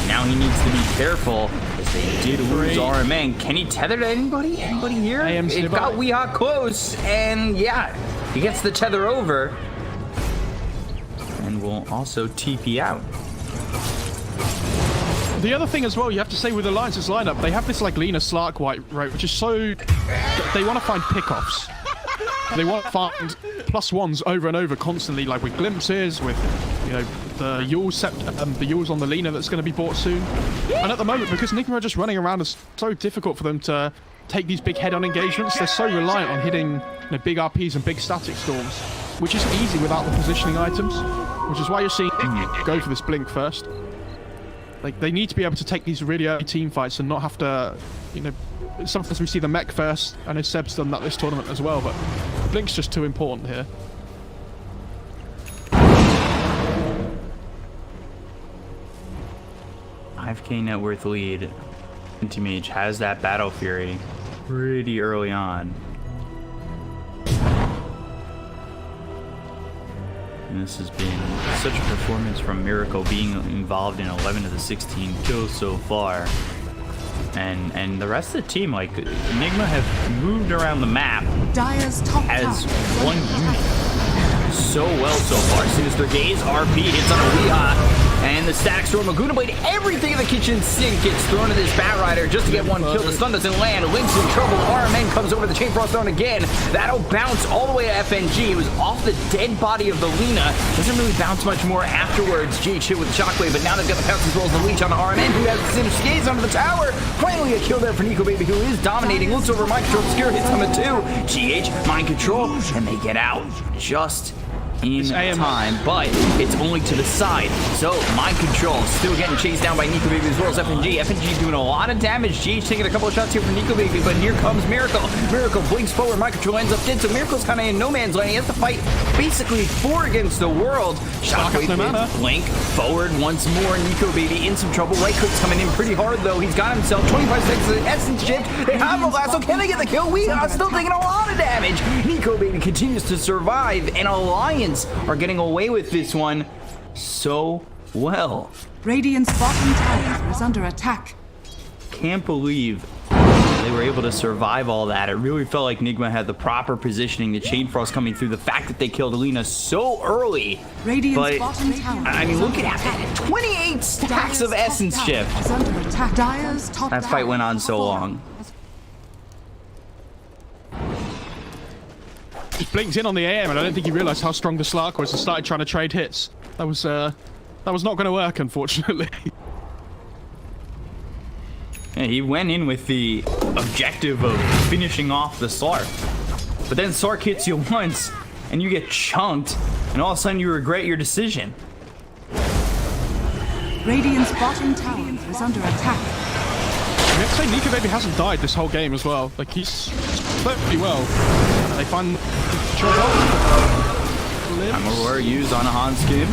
Now he needs to be careful as they did lose RMN. Can he tether to anybody? Anybody here? It got Weehaw close, and yeah, he gets the tether over. And will also TP out. The other thing as well, you have to say with Alliance's lineup, they have this like Lina Slark white, right, which is so... They want to find pickoffs. They want to find +1s over and over constantly, like with glimpses, with, you know, the Yules on the Lina that's going to be bought soon. And at the moment, because Enigma are just running around, it's so difficult for them to take these big head-on engagements. They're so reliant on hitting, you know, big RPs and big static storms, which isn't easy without the positioning items, which is why you're seeing go for this blink first. Like, they need to be able to take these really early team fights and not have to, you know, sometimes we see the mech first. I know Seb's done that this tournament as well, but blink's just too important here. $5K net worth lead. Anti-Mage has that Battle Fury pretty early on. And this has been such a performance from Miracle, being involved in 11 of the 16 kills so far. And the rest of the team, like, Enigma have moved around the map as one unit so well so far. Sinister Gaze, RP hits on a Weehaw. And the stack storm, Laguna Blade, everything in the kitchen sink gets thrown at this Batrider just to get one kill. The stun doesn't land. Link's in trouble. RMN comes over the Chain Frost Throne again. That'll bounce all the way to FNG. It was off the dead body of the Lina. Doesn't really bounce much more afterwards. GH hit with the Shockwave, but now they've got the pounce as well as the leech on the RMN, who has the Sinner Skates onto the tower. Finally a kill there for Nico Baby, who is dominating. Looks over Mind Control, Obscure hits on the 2. GH, Mind Control, and they get out just in time, but it's only to the side. So Mind Control still getting chased down by Nico Baby as well as FNG. FNG doing a lot of damage. GH taking a couple of shots here for Nico Baby, but here comes Miracle. Miracle blinks forward. Mind Control ends up dead. So Miracle's kind of in no man's land. He has to fight basically 4 against the world. Shockwave blink forward once more. Nico Baby in some trouble. Right click's coming in pretty hard though. He's got himself 25 seconds of the essence shift. They have the lasso. Can they get the kill? We are still taking a lot of damage. Nico Baby continues to survive, and Alliance are getting away with this one so well. Radiant's bottom tower is under attack. Can't believe they were able to survive all that. It really felt like Nigma had the proper positioning. The Chain Frost coming through. The fact that they killed Alina so early. Radiant's bottom tower. I mean, look at that. 28 stacks of essence shift. That fight went on so long. He blinks in on the AM, and I don't think he realized how strong the Slark was and started trying to trade hits. That was not going to work, unfortunately. Yeah, he went in with the objective of finishing off the Slark. But then Slark hits you once, and you get chunked, and all of a sudden you regret your decision. Radiant's bottom tower is under attack. I have to say, Nico Baby hasn't died this whole game as well. Like, he's played pretty well. They find I'm Aurora used on a Hanskin.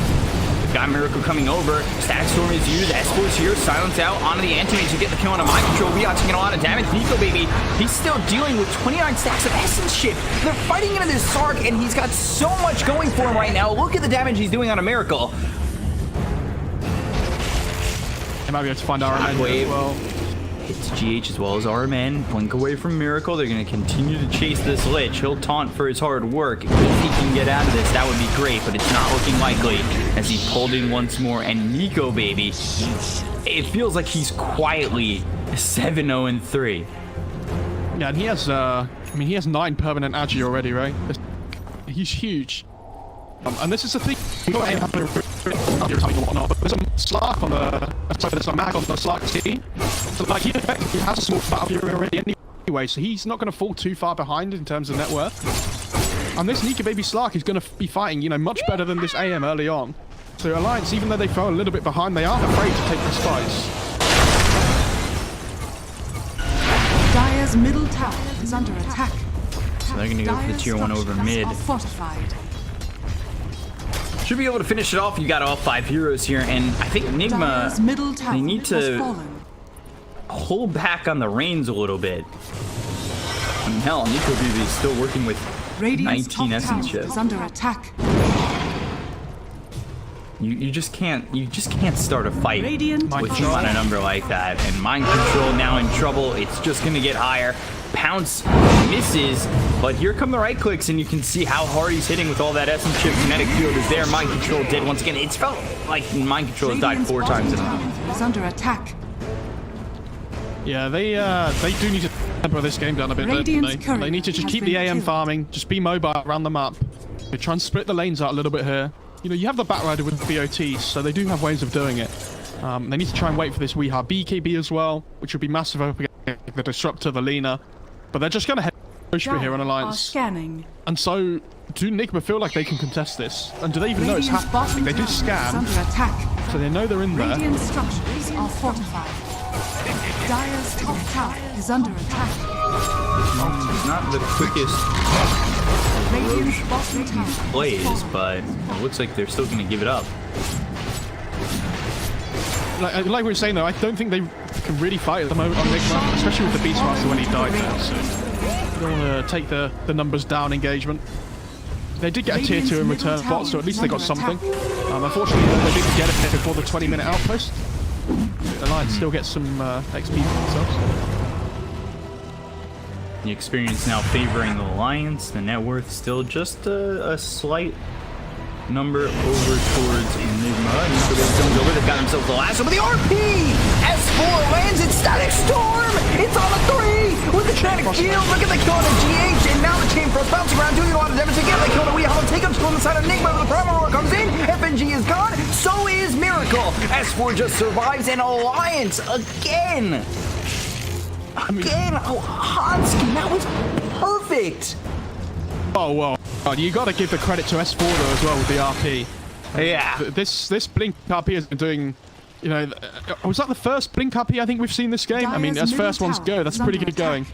We've got Miracle coming over. Static Storm is used. S4's here. Silence out onto the Anti-Mage to get the kill on a Mind Control. We are taking a lot of damage. Nico Baby, he's still dealing with 29 stacks of Essence shift. They're fighting into this Sark, and he's got so much going for him right now. Look at the damage he's doing on a Miracle. They might be able to find our wave as well. Hits GH as well as RMN. Blink away from Miracle. They're going to continue to chase this Lich. He'll taunt for his hard work. If he can get out of this, that would be great, but it's not looking likely as he pulled in once more. And Nico Baby, it feels like he's quietly 7-0-3. Yeah, and he has, I mean, he has 9 permanent agi already, right? He's huge. And this is the thing. There's a Slark on the... Sorry, there's a mag on the Slark team. So, like, he effectively has a small battlefield already anyway, so he's not going to fall too far behind in terms of net worth. And this Nico Baby Slark is going to be fighting, you know, much better than this AM early on. So Alliance, even though they fell a little bit behind, they aren't afraid to take this fight. Dire's middle tower is under attack. So they're going to go for the tier 1 over mid. Fortified. Should be able to finish it off. You got all 5 heroes here, and I think Nigma, they need to hold back on the reins a little bit. I mean, hell, Nico Baby is still working with 19 essence shifts. Under attack. You just can't start a fight with him on a number like that. And Mind Control now in trouble. It's just gonna get higher. Pounce misses, but here come the right clicks, and you can see how hard he's hitting with all that essence shift. Kinetic field is there. Mind Control dead once again. It's felt like Mind Control has died 4 times in a row. Is under attack. Yeah, they do need to temper this game down a bit, don't they? They need to just keep the AM farming, just be mobile around the map. They try and split the lanes out a little bit here. You know, you have the Batrider with BOTs, so they do have ways of doing it. They need to try and wait for this Weeha BKB as well, which would be massive up against the Disruptor, the Lina. But they're just going to head here on Alliance. Scanning. And so, do Nigma feel like they can contest this? And do they even know it's happening? They do scan, under attack. so they know they're in there. Radiant structures are fortified. Dire's top tower is under attack. He's not the quickest Radiant's bottom tower plays, but it looks like they're still going to give it up. Like we were saying though, I don't think they can really fight at the moment on Nigma, especially with the Beastmaster when he died there, so they don't want to take the numbers down engagement. They did get a tier 2 in return bot, so at least they got something. Unfortunately, they didn't get it before the 20-minute outpost. Alliance still gets some XP for themselves. The experience now favoring the Alliance. The net worth still just a slight number over towards Enigma. Nico Baby comes over. They've got themselves the last one, but the RP! S4 lands in Static Storm! It's on a 3 with the kinetic shield. Look at the kill on the GH, and now the Chain Frost bouncing around, doing a lot of damage again. They kill the Wee Hollow, take up skill on the side of Enigma, but the Primal Roar comes in. FNG is gone, so is Miracle. S4 just survives, and Alliance again. Again, oh, Hansky, that was perfect. Oh, well, you got to give the credit to S4 though as well with the RP. Yeah. This Blink RP has been doing, you know, was that the first Blink RP I think we've seen this game? I mean, as first ones go, that's pretty good going.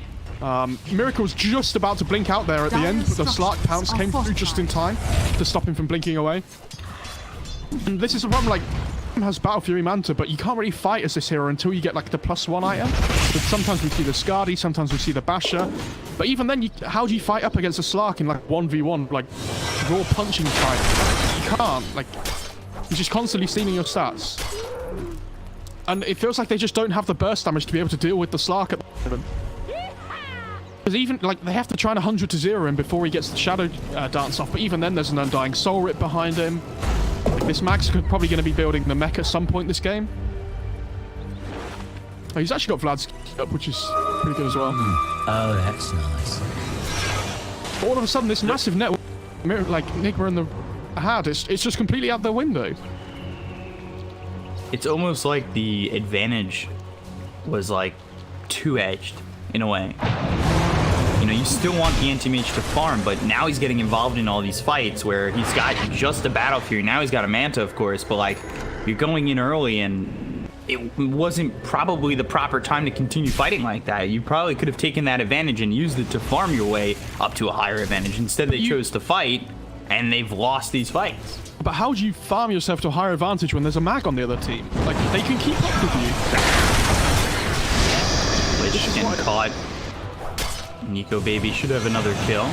Miracle's just about to blink out there at the end, but the Slark pounce came through just in time to stop him from blinking away. And this is the problem, like, has Battle Fury Manta, but you can't really fight as this hero until you get like the +1 item. But sometimes we see the Skadi, sometimes we see the Basher. But even then, how do you fight up against a Slark in like 1v1, like raw punching fight? You can't. Like, you're just constantly stealing your stats. And it feels like they just don't have the burst damage to be able to deal with the Slark at the moment. Because even, like, they have to try and 100 to 0 him before he gets the Shadow Dance off. But even then, there's an Undying Soul Rip behind him. Like, this Max could probably going to be building the mech at some point this game. Oh, he's actually got Vlad's up, which is pretty good as well. Oh, that's nice. All of a sudden, this massive network, like Enigma and the had, it's just completely out the window. It's almost like the advantage was like two-edged in a way. You know, you still want the anti-mage to farm, but now he's getting involved in all these fights where he's got just a Battle Fury. Now he's got a Manta, of course, but like, you're going in early and it wasn't probably the proper time to continue fighting like that. You probably could have taken that advantage and used it to farm your way up to a higher advantage. Instead, they chose to fight, and they've lost these fights. But how do you farm yourself to a higher advantage when there's a mag on the other team? Like, they can keep up with you. Lich getting caught. Nico Baby should have another kill.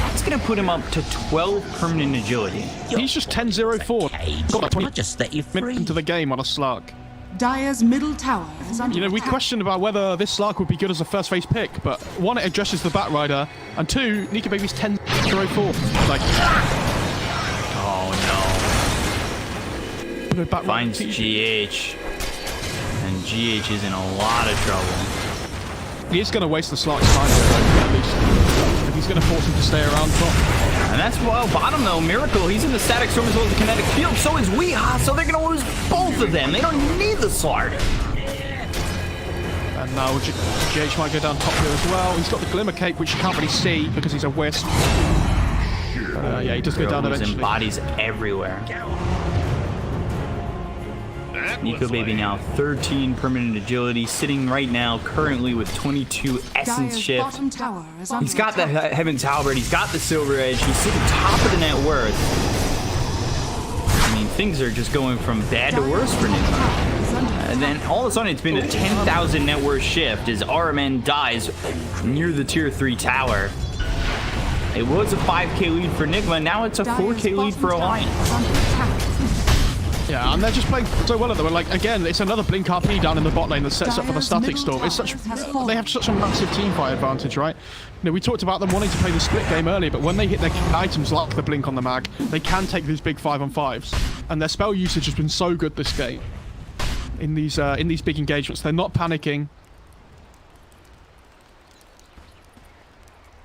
That's going to put him up to 12 permanent agility. He's just 10-0-4. Got like 20 just let you free. into the game on a Slark. Dire's middle tower is under You know, we attack. questioned about whether this Slark would be good as a first phase pick, but one, it addresses the Batrider, and two, Nico Baby's 10-0-4. Like, oh no. Finds GH. And GH is in a lot of trouble. He is going to waste the Slark's time, though, at least. If he's going to force him to stay around top. And that's well bottom though. Miracle, he's in the static storm as well as the kinetic field. So is Weeha, so they're going to lose both of them. They don't even need the Slark. And now GH might go down top here as well. He's got the Glimmer Cape, which you can't really see because he's a wisp. Yeah, he does go down eventually. Bodies everywhere. Nico Baby now 13 permanent agility, sitting right now currently with 22 essence Dire's shift. bottom tower is under He's got the attack. Heaven's Halberd, he's got the Silver Edge, he's sitting top of the net worth. I mean, things are just going from bad to worse for Nico. And then all of a sudden it's been a 10,000 net worth shift as RMN dies near the tier 3 tower. It was a 5k lead for Nigma, now it's a 4k lead for Alliance. Yeah, and they're just playing so well at them. Like, again, it's another Blink RP down in the bot lane that sets up for the static storm. It's such, they have such a massive team fight advantage, right? You know, we talked about them wanting to play the split game earlier, but when they hit their key items like the Blink on the mag, they can take these big 5-on-5s. And their spell usage has been so good this game. In these big engagements, they're not panicking.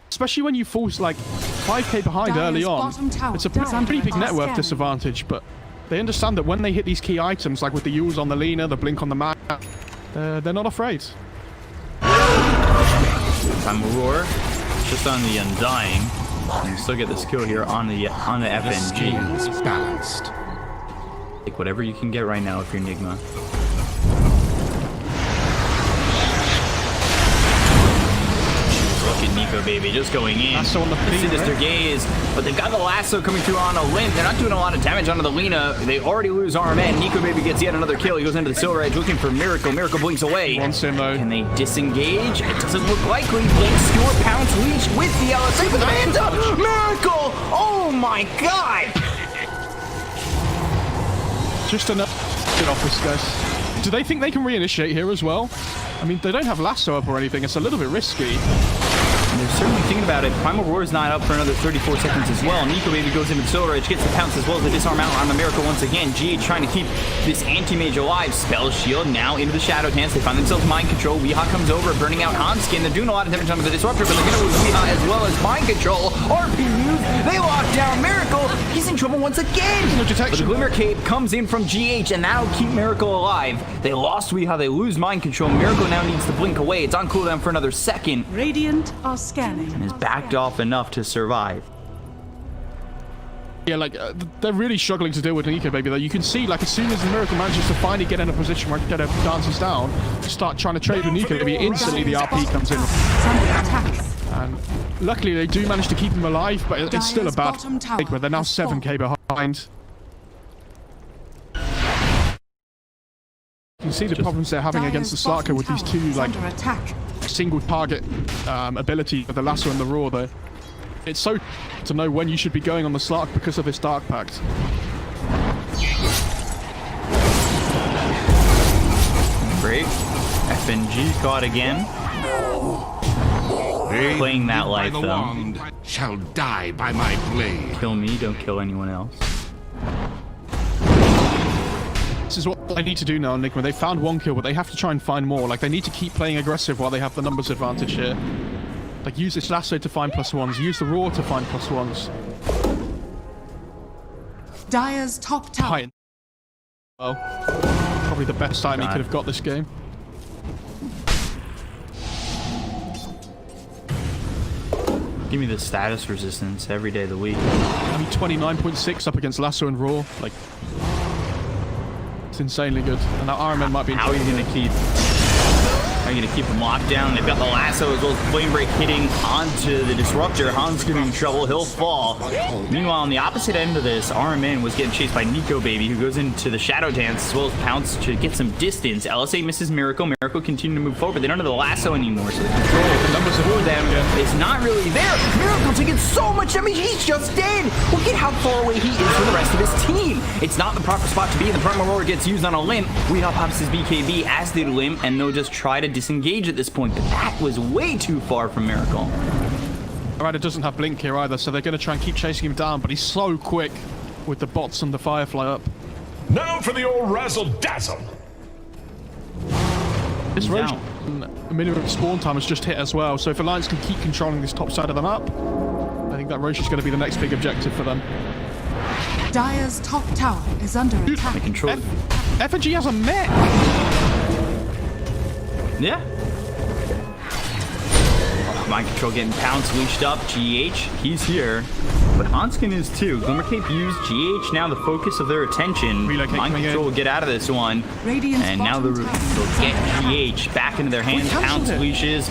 Especially when you fall like 5k behind early on. It's a pretty big net worth disadvantage, but they understand that when they hit these key items, like with the Yules on the Lina, the Blink on the mag, they're not afraid. Time Roar, just on the Undying. And still get this kill here on the FNG. Balanced. Take whatever you can get right now if you're Enigma. Look at Nico Baby just going in. Lasso on the feet, Sinister right? Gaze, but they've got the lasso coming through on a limb. They're not doing a lot of damage onto the Lina. They already lose RMN. Nico Baby gets yet another kill. He goes into the Silver Edge looking for Miracle. Miracle blinks away. Wants him though. Can they disengage? It doesn't look likely. Blink, Skewer, Pounce, Leech with the LSA for the Manta. Miracle! Oh my god! Just enough to get off this, guys. Do they think they can reinitiate here as well? I mean, they don't have lasso up or anything. It's a little bit risky. they're certainly thinking about it. Primal Roar is not up for another 34 seconds as well. Nico Baby goes in with Soul Rage, gets the pounce as well as the disarm out on the Miracle once again. GH trying to keep this anti-mage alive. Spell Shield now into the Shadow Dance. They find themselves Mind Control. Weehaw comes over, burning out Hanskin. They're doing a lot of damage on the Disruptor, but they're going to lose Weehaw as well as Mind Control. RP moves. They lock down Miracle. He's in trouble once again. No detection. But the Glimmer Cape comes in from GH, and that'll keep Miracle alive. They lost Weehaw. They lose Mind Control. Miracle now needs to blink away. It's on cooldown for another second. Radiant are scanning. And is backed off enough to survive. Yeah, like, they're really struggling to deal with Nico Baby, though. You can see, like, as soon as the Miracle manages to finally get in a position where Geto dances down, to start trying to trade with Nico Baby, instantly the RP comes in. It's under attack. And luckily, they do manage to keep him alive, but it's still a bad take, where they're now 7k behind. You can see the problems they're having against the Slarker with these two, like, single target ability with the Lasso and the Roar, though. It's so to know when you should be going on the Slark because of this Dark Pact. Break. FNG caught again. Playing that life, though. Wand shall die by my blade. Kill me, don't kill anyone else. This is what they need to do now, Enigma. They found one kill, but they have to try and find more. Like, they need to keep playing aggressive while they have the numbers advantage here. Like, use this Lasso to find +1s. Use the Roar to find +1s. Dire's top tower. Titan. Well, probably the best time he could have got this game. Give me the status resistance every day of the week. I mean, 29.6 up against Lasso and Roar. Like, it's insanely good. And now Iron Man might be in How are you trouble going to here. keep... Are you going to keep them locked down? They've got the Lasso as well as Flame Break hitting onto the Disruptor. Hans getting in trouble. He'll fall. Meanwhile, on the opposite end of this, RMN was getting chased by Nico Baby, who goes into the Shadow Dance as well as Pounce to get some distance. LSA misses Miracle. Miracle continue to move forward. They don't have the Lasso anymore, so the control The numbers for them is not really there. Miracle taking so much damage. He's just dead. Look at how far away he is from the rest of his team. It's not the proper spot to be. The Primal Roar gets used on a limp. Weehaw pops his BKB as did limp, and they'll just try to disengage at this point, but that was way too far from Miracle. Alright, it doesn't have Blink here either, so they're going to try and keep chasing him down, but he's so quick with the bots and the Firefly up. Now for the old razzle-dazzle. This Roche minimum spawn time has just hit as well, so if Alliance can keep controlling this top side of the map, I think that Roche is going to be the next big objective for them. Dire's top tower is under attack. They control. FNG has a mech! Yeah. Mind Control getting pounced, leashed up. GH, he's here. But Hanskin is too. Glimmer Cape used. GH now the focus of their attention. Relocate Mind Control will get out of this one. Radiant's And now they'll get GH back into their hands. Pounce leashes.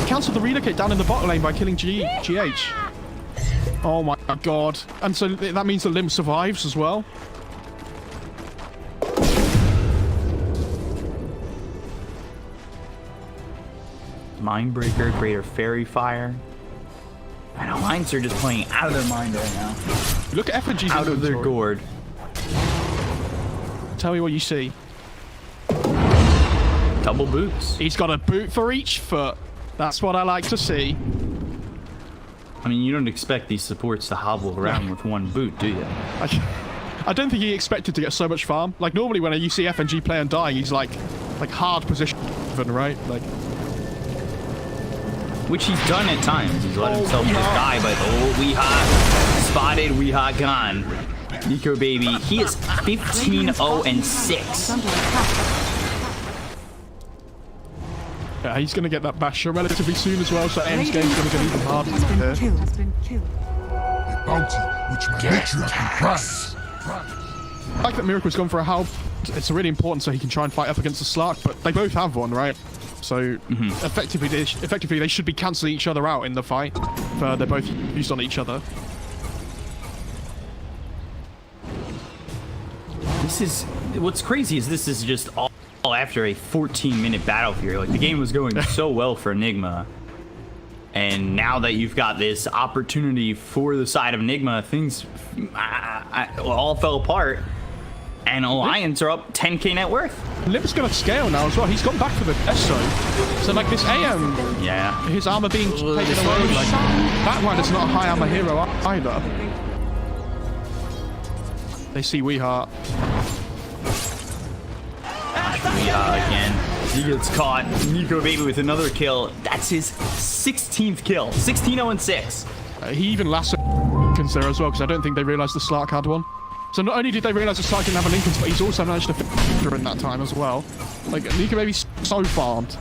Cancelled the relocate down in the bot lane by killing GH. Oh my god. And so that means the Limp survives as well. Mindbreaker, Greater Fairy Fire. And Alliance are just playing out of their mind right now. Look at FNG's Out of their inventory. gourd. Tell me what you see. Double boots. He's got a boot for each foot. That's what I like to see. I mean, you don't expect these supports to hobble around with one boot, do you? I don't think he expected to get so much farm. Like, normally when you see FNG play and dying, he's like hard position, right? Like, which he's done at times. He's let himself just die, but Weehaw spotted, Weehaw gone. Nico Baby, he is 15-0-6. Under attack. yeah, he's going to get that basher relatively soon as well, so M's game's going to get even harder Has been here. killed. Has been killed. A bounty which my matriarch can prize. I like that Miracle's gone for a help. It's really important so he can try and fight up against the Slark, but they both have one, right? So effectively they should be cancelling each other out in the fight. They're both used on each other. This is what's crazy is this is just all after a 14-minute battle here. Like the game was going so well for Enigma, and now that you've got this opportunity for the side of Enigma, things all fell apart. And Alliance are up 10k net worth. Limp's gonna scale now as well. He's gone back for the Esso. So like this AM, Yeah. his armor being taken away, like that one is not a high armor hero either. They see Weeheart. Weeha again. He gets caught. Nico Baby with another kill. That's his 16th kill. 16-0-6. He even lasted there as well, because I don't think they realized the Slark had one. So not only did they realize the Slark didn't have a Lincoln, but he's also managed to fit during that time as well. Like, Nico Baby's so farmed.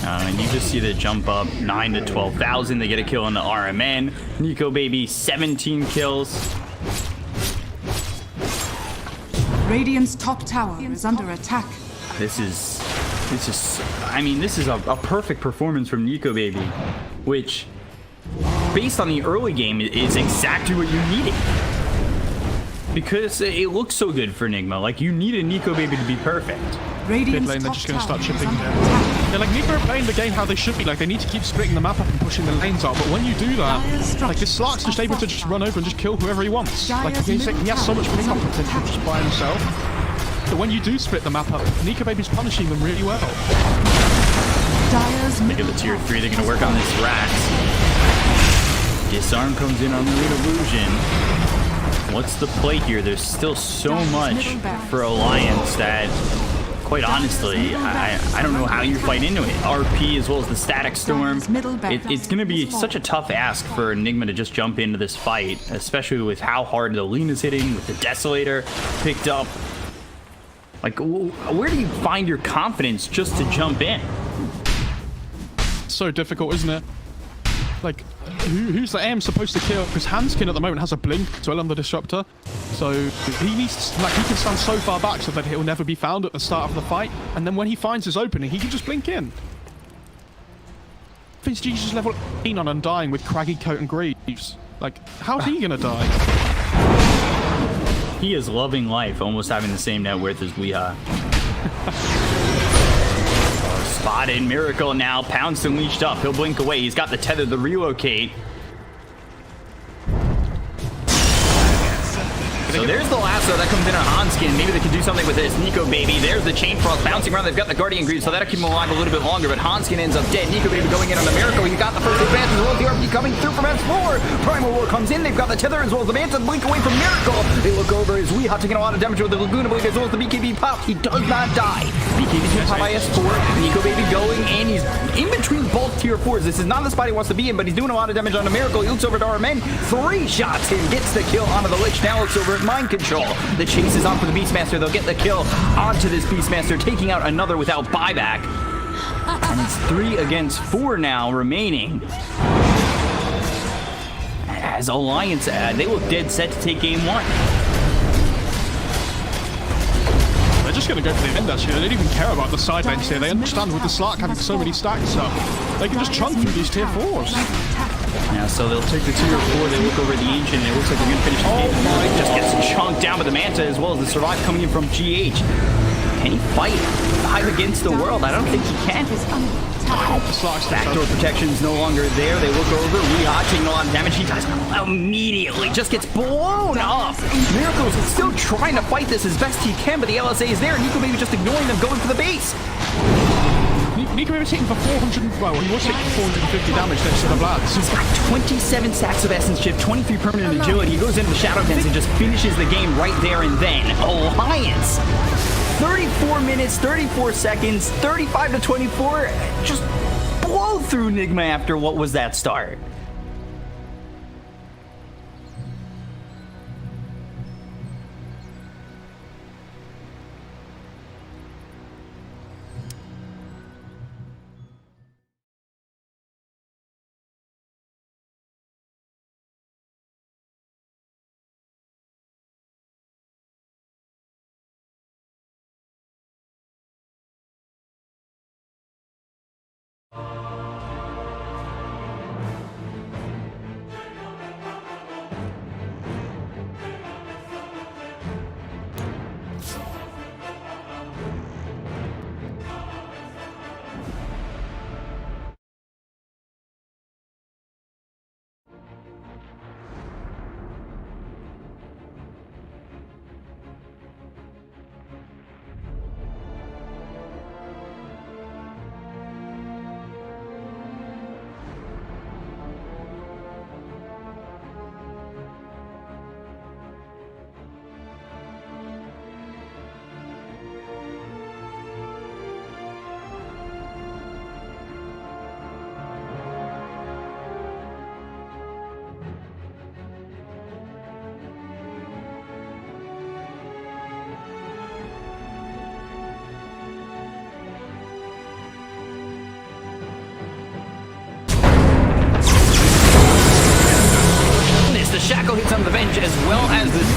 And you just see the jump up 9 to 12,000. They get a kill on the RMN. Nico Baby 17 kills. Radiant's top tower is under attack. This is a perfect performance from Nico Baby, which, based on the early game, is exactly what you needed. Because it looks so good for Enigma. Like, you needed Nico Baby to be perfect. Radiant's Mid lane, they're top just gonna tower start is chipping under here. attack. Yeah, like, Nico are playing the game how they should be. Like, they need to keep splitting the map up and pushing the lanes out. But when you do that, like, this Slark's just able to just run over and just kill whoever he wants. Like, he has so much pickup potential just by himself. But when you do split the map up, Nico Baby's punishing them really well. Dire's Look at the tier 3. They're going to work on this Rax. Disarm comes in on the illusion. What's the play here? There's still so much for Alliance that, quite honestly, I don't know how you fight into it. RP as well as the Static Storm. It's going to be such a tough ask for Enigma to just jump into this fight, especially with how hard the lean is hitting, with the Desolator picked up. Like, where do you find your confidence just to jump in? So difficult, isn't it? Like, who's the AM supposed to kill? Because Hanskin at the moment has a blink as well on the Disruptor. So he needs to, like, he can stand so far back so that he'll never be found at the start of the fight. And then when he finds his opening, he can just blink in. Vince G's just level 18 on Undying with Craggy Coat and Greaves. Like, how's he gonna die? He is loving life, almost having the same net worth as Weeha. Spotted Miracle now. Pounced and leashed up. He'll blink away. He's got the tether, the relocate. So there's the lasso that comes in on Hanskin. Maybe they can do something with this. Nico Baby. There's the Chain Frost bouncing around. They've got the Guardian Greaves, so that'll keep him alive a little bit longer. But Hanskin ends up dead. Nico Baby going in on the Miracle. He got the first advance as well as the RP coming through from S4. Primal War comes in. They've got the tether as well as the Manta blink away from Miracle. They look over as Weeha taking a lot of damage with the Laguna Blade as well as the BKB pop. He does not die. BKB pop by S4. Nico Baby going in. He's in between both tier 4s. This is not the spot he wants to be in, but he's doing a lot of damage on the Miracle. He looks over to RMN. 3 shots him. Gets the kill onto the Lich. Now looks over at Mind Control. The chase is on for the Beastmaster. They'll get the kill onto this Beastmaster, taking out another without buyback. And it's 3 against 4 now remaining. As Alliance, they look dead set to take game 1. They're just going to go for the end, actually. They don't even care about the side lanes here. They understand with the Slark having so many stacks up, they can just chunk through these tier 4s. Yeah, so they'll take the tier 4, they look over the Ancient, and it looks like they're going to finish the game. It just gets chunked down by the Manta as well as the Survive coming in from GH. Can he fight 5 against the world? I don't think he can. Backdoor protection's no longer there. They look over. Weeha taking a lot of damage. He dies immediately. Just gets blown up. Miracle's still trying to fight this as best he can, but the LSA is there. Nico Baby just ignoring them, going for the base. Nico Baby was hitting for 400. Well, he was hitting for 450 damage next to the Vlads. He's got 27 stacks of Essence Chip, 23 permanent agility. He goes into the Shadow Dance and just finishes the game right there and then. Alliance. 34 minutes, 34 seconds, 35 to 24. Just blow through Enigma after what was that start.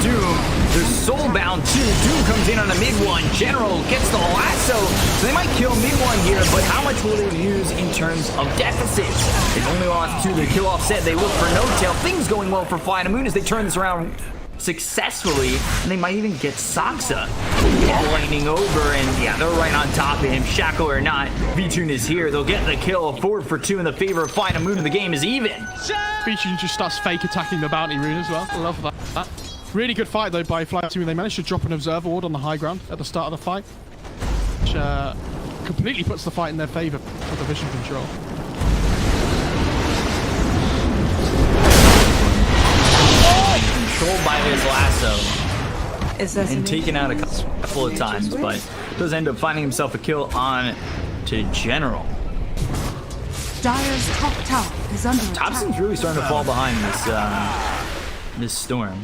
Doom. They're soulbound too. Doom comes in on a mid one. General gets the lasso, so they might kill mid one here, but how much will they lose in terms of deficits? They've only lost 2. The kill offset, they look for No Tail. Things going well for Fly to Moon as they turn this around successfully, and they might even get Saksa lightning over, and yeah, they're right on top of him. Shackle or not, V-Tune is here. They'll get the kill. 4 for 2 in the favor of Fly to Moon, and the game is even. V-Tune just starts fake attacking the bounty rune as well. I love that. Really good fight though by Fly to Moon. They managed to drop an observer ward on the high ground at the start of the fight, which completely puts the fight in their favor for the vision control. Controlled by his lasso and taken out a couple of times, but does end up finding himself a kill on to General. Dire's top tower is under attack. Thompson's really starting to fall behind this storm.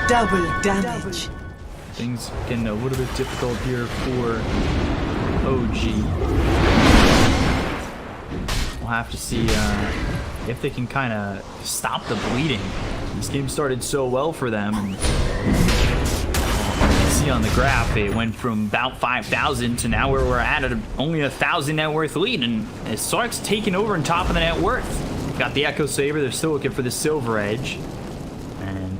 Double damage. Things getting a little bit difficult here for OG. We'll have to see if they can kind of stop the bleeding. This game started so well for them, and you can see on the graph it went from about 5,000 to now where we're at only 1,000 net worth lead, and Sark's taken over on top of the net worth. Got the Echo Saber. They're still looking for the Silver Edge, and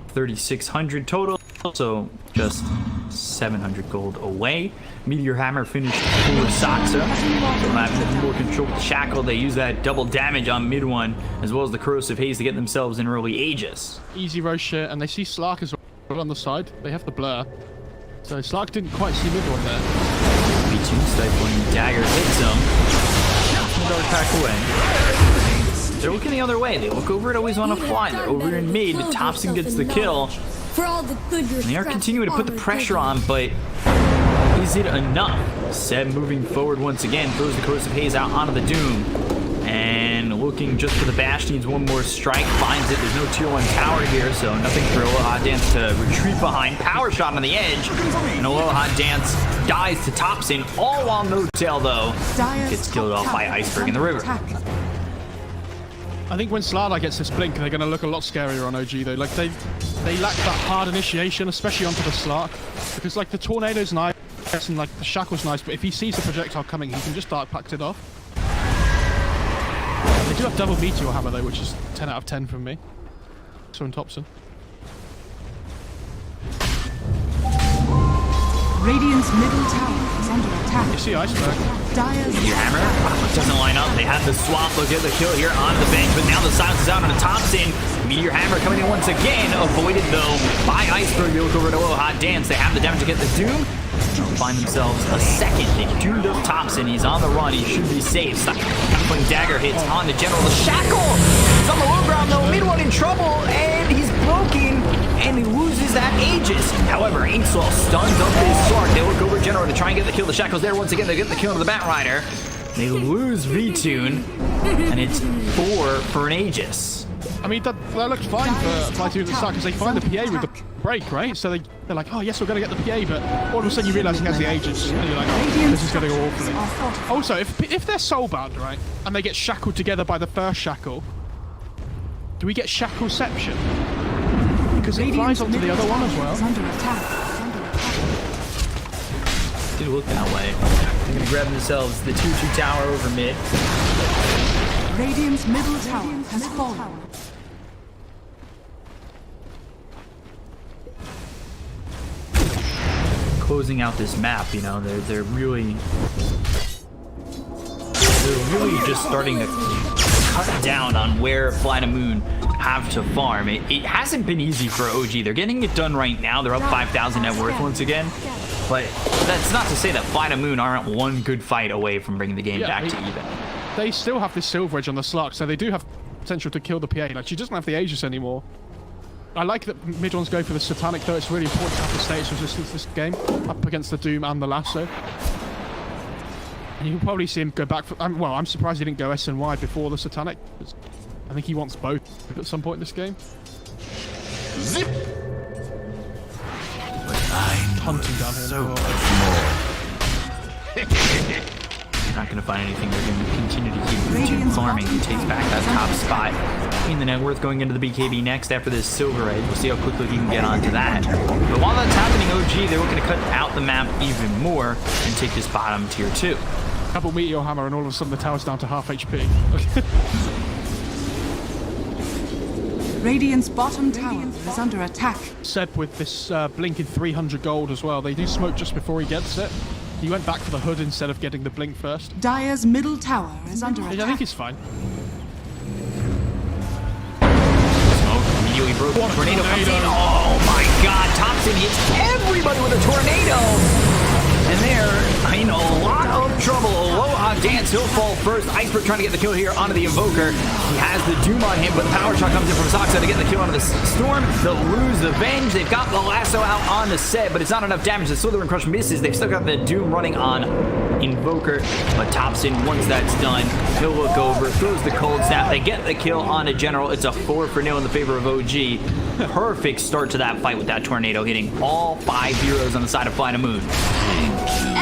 3,600 total, so just 700 gold away. Meteor Hammer finished for Saksa. They'll have more control with the Shackle. They use that double damage on mid one, as well as the Corrosive Haze to get themselves in early Aegis. Easy Roche, and they see Slark as well on the side. They have the blur. So Slark didn't quite see mid one there. V2 Stifling Dagger hits him. Dark pack away. They're looking the other way. They look over at Always Wanna Fly. They're over in mid. Thompson gets the kill. For all the good and they are continuing to put the pressure on, but is it enough? Seb moving forward once again, throws the Corrosive Haze out onto the Doom. And looking just for the Bash, needs one more strike, finds it. There's no tier 1 tower here, so nothing for Aloha Dance to retreat behind. Power shot on the edge, and Aloha Dance dies to Thompson, all while No Tail, though, gets killed off by Iceberg in the river. I think when Slardar gets this blink, they're going to look a lot scarier on OG though. Like they lack that hard initiation, especially onto the Slark, because like the Tornado's nice and like the Shackle's nice, but if he sees the projectile coming, he can just Dark Pact it off. They do have double Meteor Hammer though, which is 10 out of 10 from me. So in Thompson. Radiant's middle tower is under attack. You see Iceberg. Dire's Meteor Hammer doesn't line up. They have the swap. They'll get the kill here on the bench, but now the silence is out on Thompson. Meteor Hammer coming in once again, avoided though by Iceberg. They look over at Aloha Dance. They have the damage to get the Doom. They'll find themselves a second. They doomed up Thompson. He's on the run. He should be safe. When Dagger hits on the General. The Shackle! He's on the low ground though. Mid one in trouble, and he's broken, and he loses that Aegis. However, Ainslaw stuns up his Slark. They look over General to try and get the kill. The Shackle's there once again. They get the kill to the Bat Rider. They lose V-Tune, and it's 4 for an Aegis. I mean, that looked fine for Fly 2 at the start because they find the PA with the break, right? So they're like, oh, yes, we're going to get the PA, but all of a sudden you realise he has the Aegis, and you're like, oh, this is going to go awfully. Also, if they're soulbound, right, and they get shackled together by the first shackle, do we get Shackleception? Because it flies onto the other one as well. under attack. Did look that way. They're going to grab themselves the 2-2 tower over mid. Radiant's middle tower has fallen. Closing out this map, you know, they're really just starting to cut down on where Fly to Moon have to farm. It hasn't been easy for OG. They're getting it done right now. They're up 5,000 net worth once again. But that's not to say that Fly to Moon aren't one good fight away from bringing the game back to even. They still have this Silver Edge on the Slark, so they do have potential to kill the PA. Like, she doesn't have the Aegis anymore. I like that mid one's going for the Satanic, though. It's really important to have the status resistance this game, up against the Doom and the Lasso. And you'll probably see him go back for... well, I'm surprised he didn't go SNY before the Satanic. I think he wants both at some point in this game. Zip! Hunting down here. So not going to find anything. They're going to continue to keep YouTube farming and takes back that top spot in the net worth going into the BKB next after this Silver Edge. We'll see how quickly he can get onto that. But while that's happening, OG, they're looking to cut out the map even more and take this bottom tier 2. Couple Meteor Hammer and all of a sudden the tower's down to half HP. Radiant's bottom tower is under attack. Seb with this blink in 300 gold as well. They do smoke just before he gets it. He went back for the hood instead of getting the blink first. Dire's middle tower is under attack. I think he's fine. Smoke immediately broke. Tornado comes in. Oh my god, Thompson hits everybody with a tornado. And they're in a lot of trouble. Aloha Dance, he'll fall first. Iceberg trying to get the kill here onto the Invoker. He has the Doom on him, but the power shot comes in from Soxa to get the kill onto the Storm. They'll lose the Venge. They've got the lasso out on the Seb, but it's not enough damage. The Slither and Crush misses. They've still got the Doom running on Invoker, but Thompson, once that's done, he'll look over, throws the Cold Snap. They get the kill on a General. It's a 4-0 in the favor of OG. Perfect start to that fight with that Tornado, hitting all 5 heroes on the side of Fly to Moon.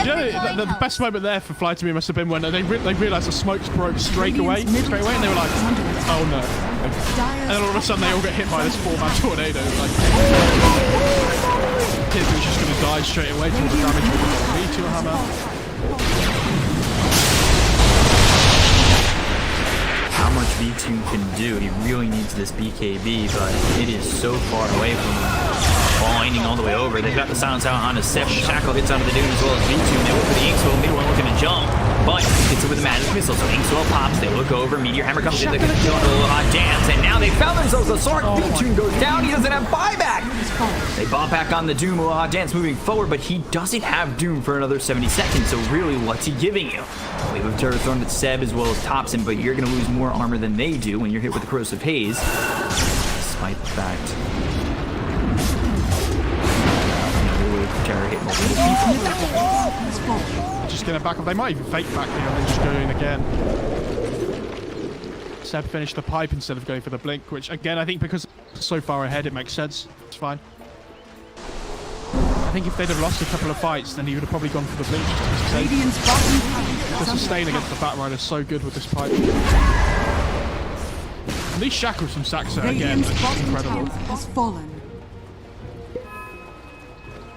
Yeah, the best moment there for Fly to Me must have been when they realised the smokes broke straight away, and they were like, oh no. And then all of a sudden they all get hit by this 4-man tornado. Like, Kid was just going to die straight away from the damage with the Meteor Hammer. How much V2 can do. He really needs this BKB, but it is so far away from him. Winding all the way over. They've got the silence out on a 7. Shackle hits onto the Doom as well as V2. They look for the Inkswell. Midway looking to jump, but hits it with a magic missile. So Inkswell pops. They look over. Meteor Hammer comes in. They're going to kill a little hot dance. And now they found themselves a sword. V2 goes down. He doesn't have buyback. They bop back on the Doom. A hot dance moving forward, but he doesn't have Doom for another 70 seconds. So really, what's he giving you? Wave of Terror thrown at Seb as well as Thompson, but you're going to lose more armor than they do when you're hit with the Corrosive Haze. Despite the fact. Terror hit multiple people. Just gonna back up. They might even fake back here and then just go in again. Seb finished the pipe instead of going for the blink, which again I think because it's so far ahead it makes sense. It's fine. I think if they'd have lost a couple of fights, then he would have probably gone for the blink just to be safe. Radiant's bottom tower The is under sustain against the attack. Batrider is so good with this pipe. And these shackles from Saxa again Radiant's are just bottom incredible. tower has fallen.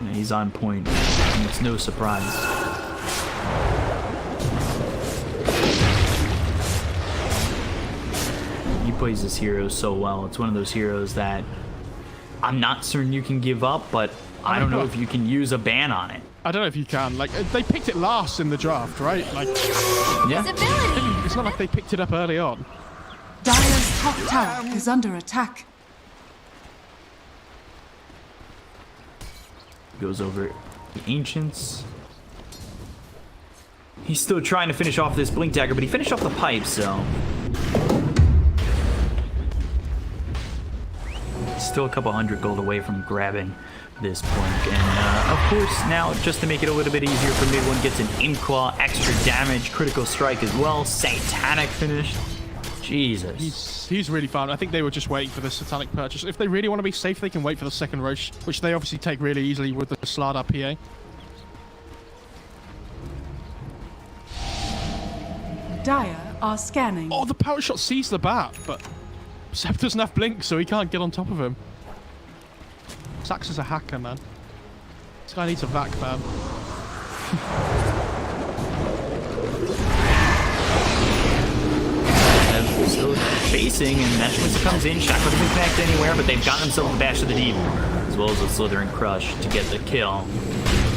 Yeah, he's on point, and it's no surprise. He plays this hero so well. It's one of those heroes that I'm not certain you can give up, but I don't know if you can use a ban on it. I don't know if you can. Like, they picked it last in the draft, right? Like, Yeah. it's not like they picked it up early on. Dire's top tower is under attack. Goes over the Ancients. He's still trying to finish off this Blink Dagger, but he finished off the pipe, so... Still a couple 100 gold away from grabbing this Blink. And, of course, now, just to make it a little bit easier for Mid, one gets an Imclaw, extra damage, critical strike as well, Satanic finish. Jesus. He's really fun. I think they were just waiting for the Satanic purchase. If they really want to be safe, they can wait for the second Roche, which they obviously take really easily with the Slardar PA. Dire are scanning. Oh, the power shot sees the bat, but Seb doesn't have blink, so he can't get on top of him. Sax is a hacker, man. This guy needs a vac, man. Still chasing, and Meshwitz comes in. Shackle doesn't connect anywhere, but they've gotten themselves the Bash of the Deep, as well as a Slither and Crush to get the kill.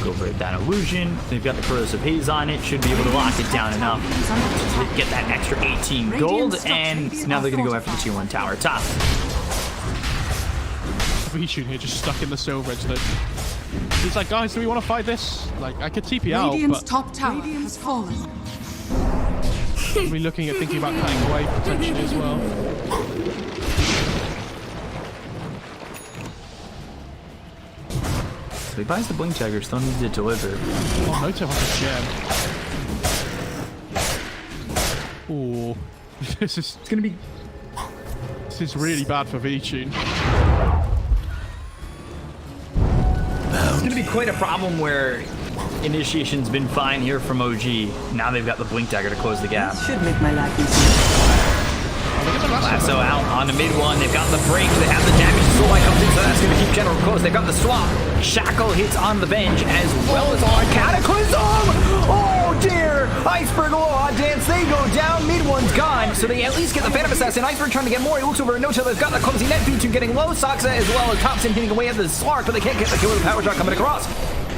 Go for that Illusion. They've got the Corrosive Haze on it. Should be able to lock it down enough to get that extra 18 gold, and now they're going to go after the tier 1 tower top. Vichun here just stuck in the Silver Edge though. He's like, guys, do we want to fight this? Like, I could TP out, Radiant's but top tower has fallen. we're looking at thinking about cutting away potentially as well. So he buys the Blink Dagger, still needs to deliver. Oh, Noto has a gem. Ooh. This is It's going to be... This is really bad for Vichun. It's going to be quite a problem where initiation's been fine here from OG. Now they've got the Blink Dagger to close the gap. Should make my life easier. Lasso out on the mid one. They've got the break. They have the damage. Soullight comes in, so that's going to keep General close. They've got the swap. Shackle hits on the bench as well as on Cataclysm. Oh dear! Iceberg Aloha Dance. They go down. Mid one's gone. So they at least get the Phantom Assassin. Iceberg trying to get more. He looks over at No-Chill. They've got the clumsy net V2 getting low. Soxa as well as Thompson hitting away at the Slark, but they can't get the kill with the power shot coming across.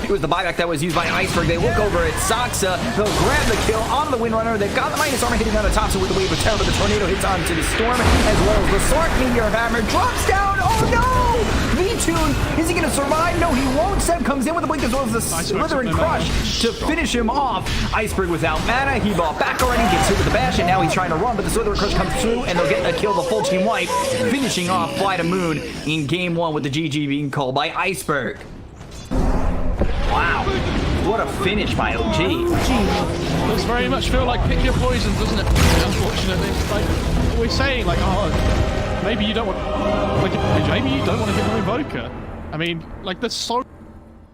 It was the buyback that was used by Iceberg. They look over at Soxa. They'll grab the kill on the Windrunner. They've got the Minus Armor hitting on the top, so with the Wave of Terror, but the Tornado hits onto the Storm, as well as the Slark Meteor Hammer drops down. Oh no! V-Tune, is he going to survive? No, he won't. Seb comes in with the Blink as well as the Slithering Crush to finish him off. Iceberg without mana. He bought back already, gets hit with the Bash, and now he's trying to run, but the Slithering Crush comes through, and they'll get a kill, the full team wipe, finishing off Fly to Moon in game one with the GG being called by Iceberg. Wow, what a finish by OG. Does very much feel like pick your poison, doesn't it? Unfortunately, like we're saying, like, oh, maybe you don't want, like, maybe you don't want to hit an Invoker. I mean, like, there's so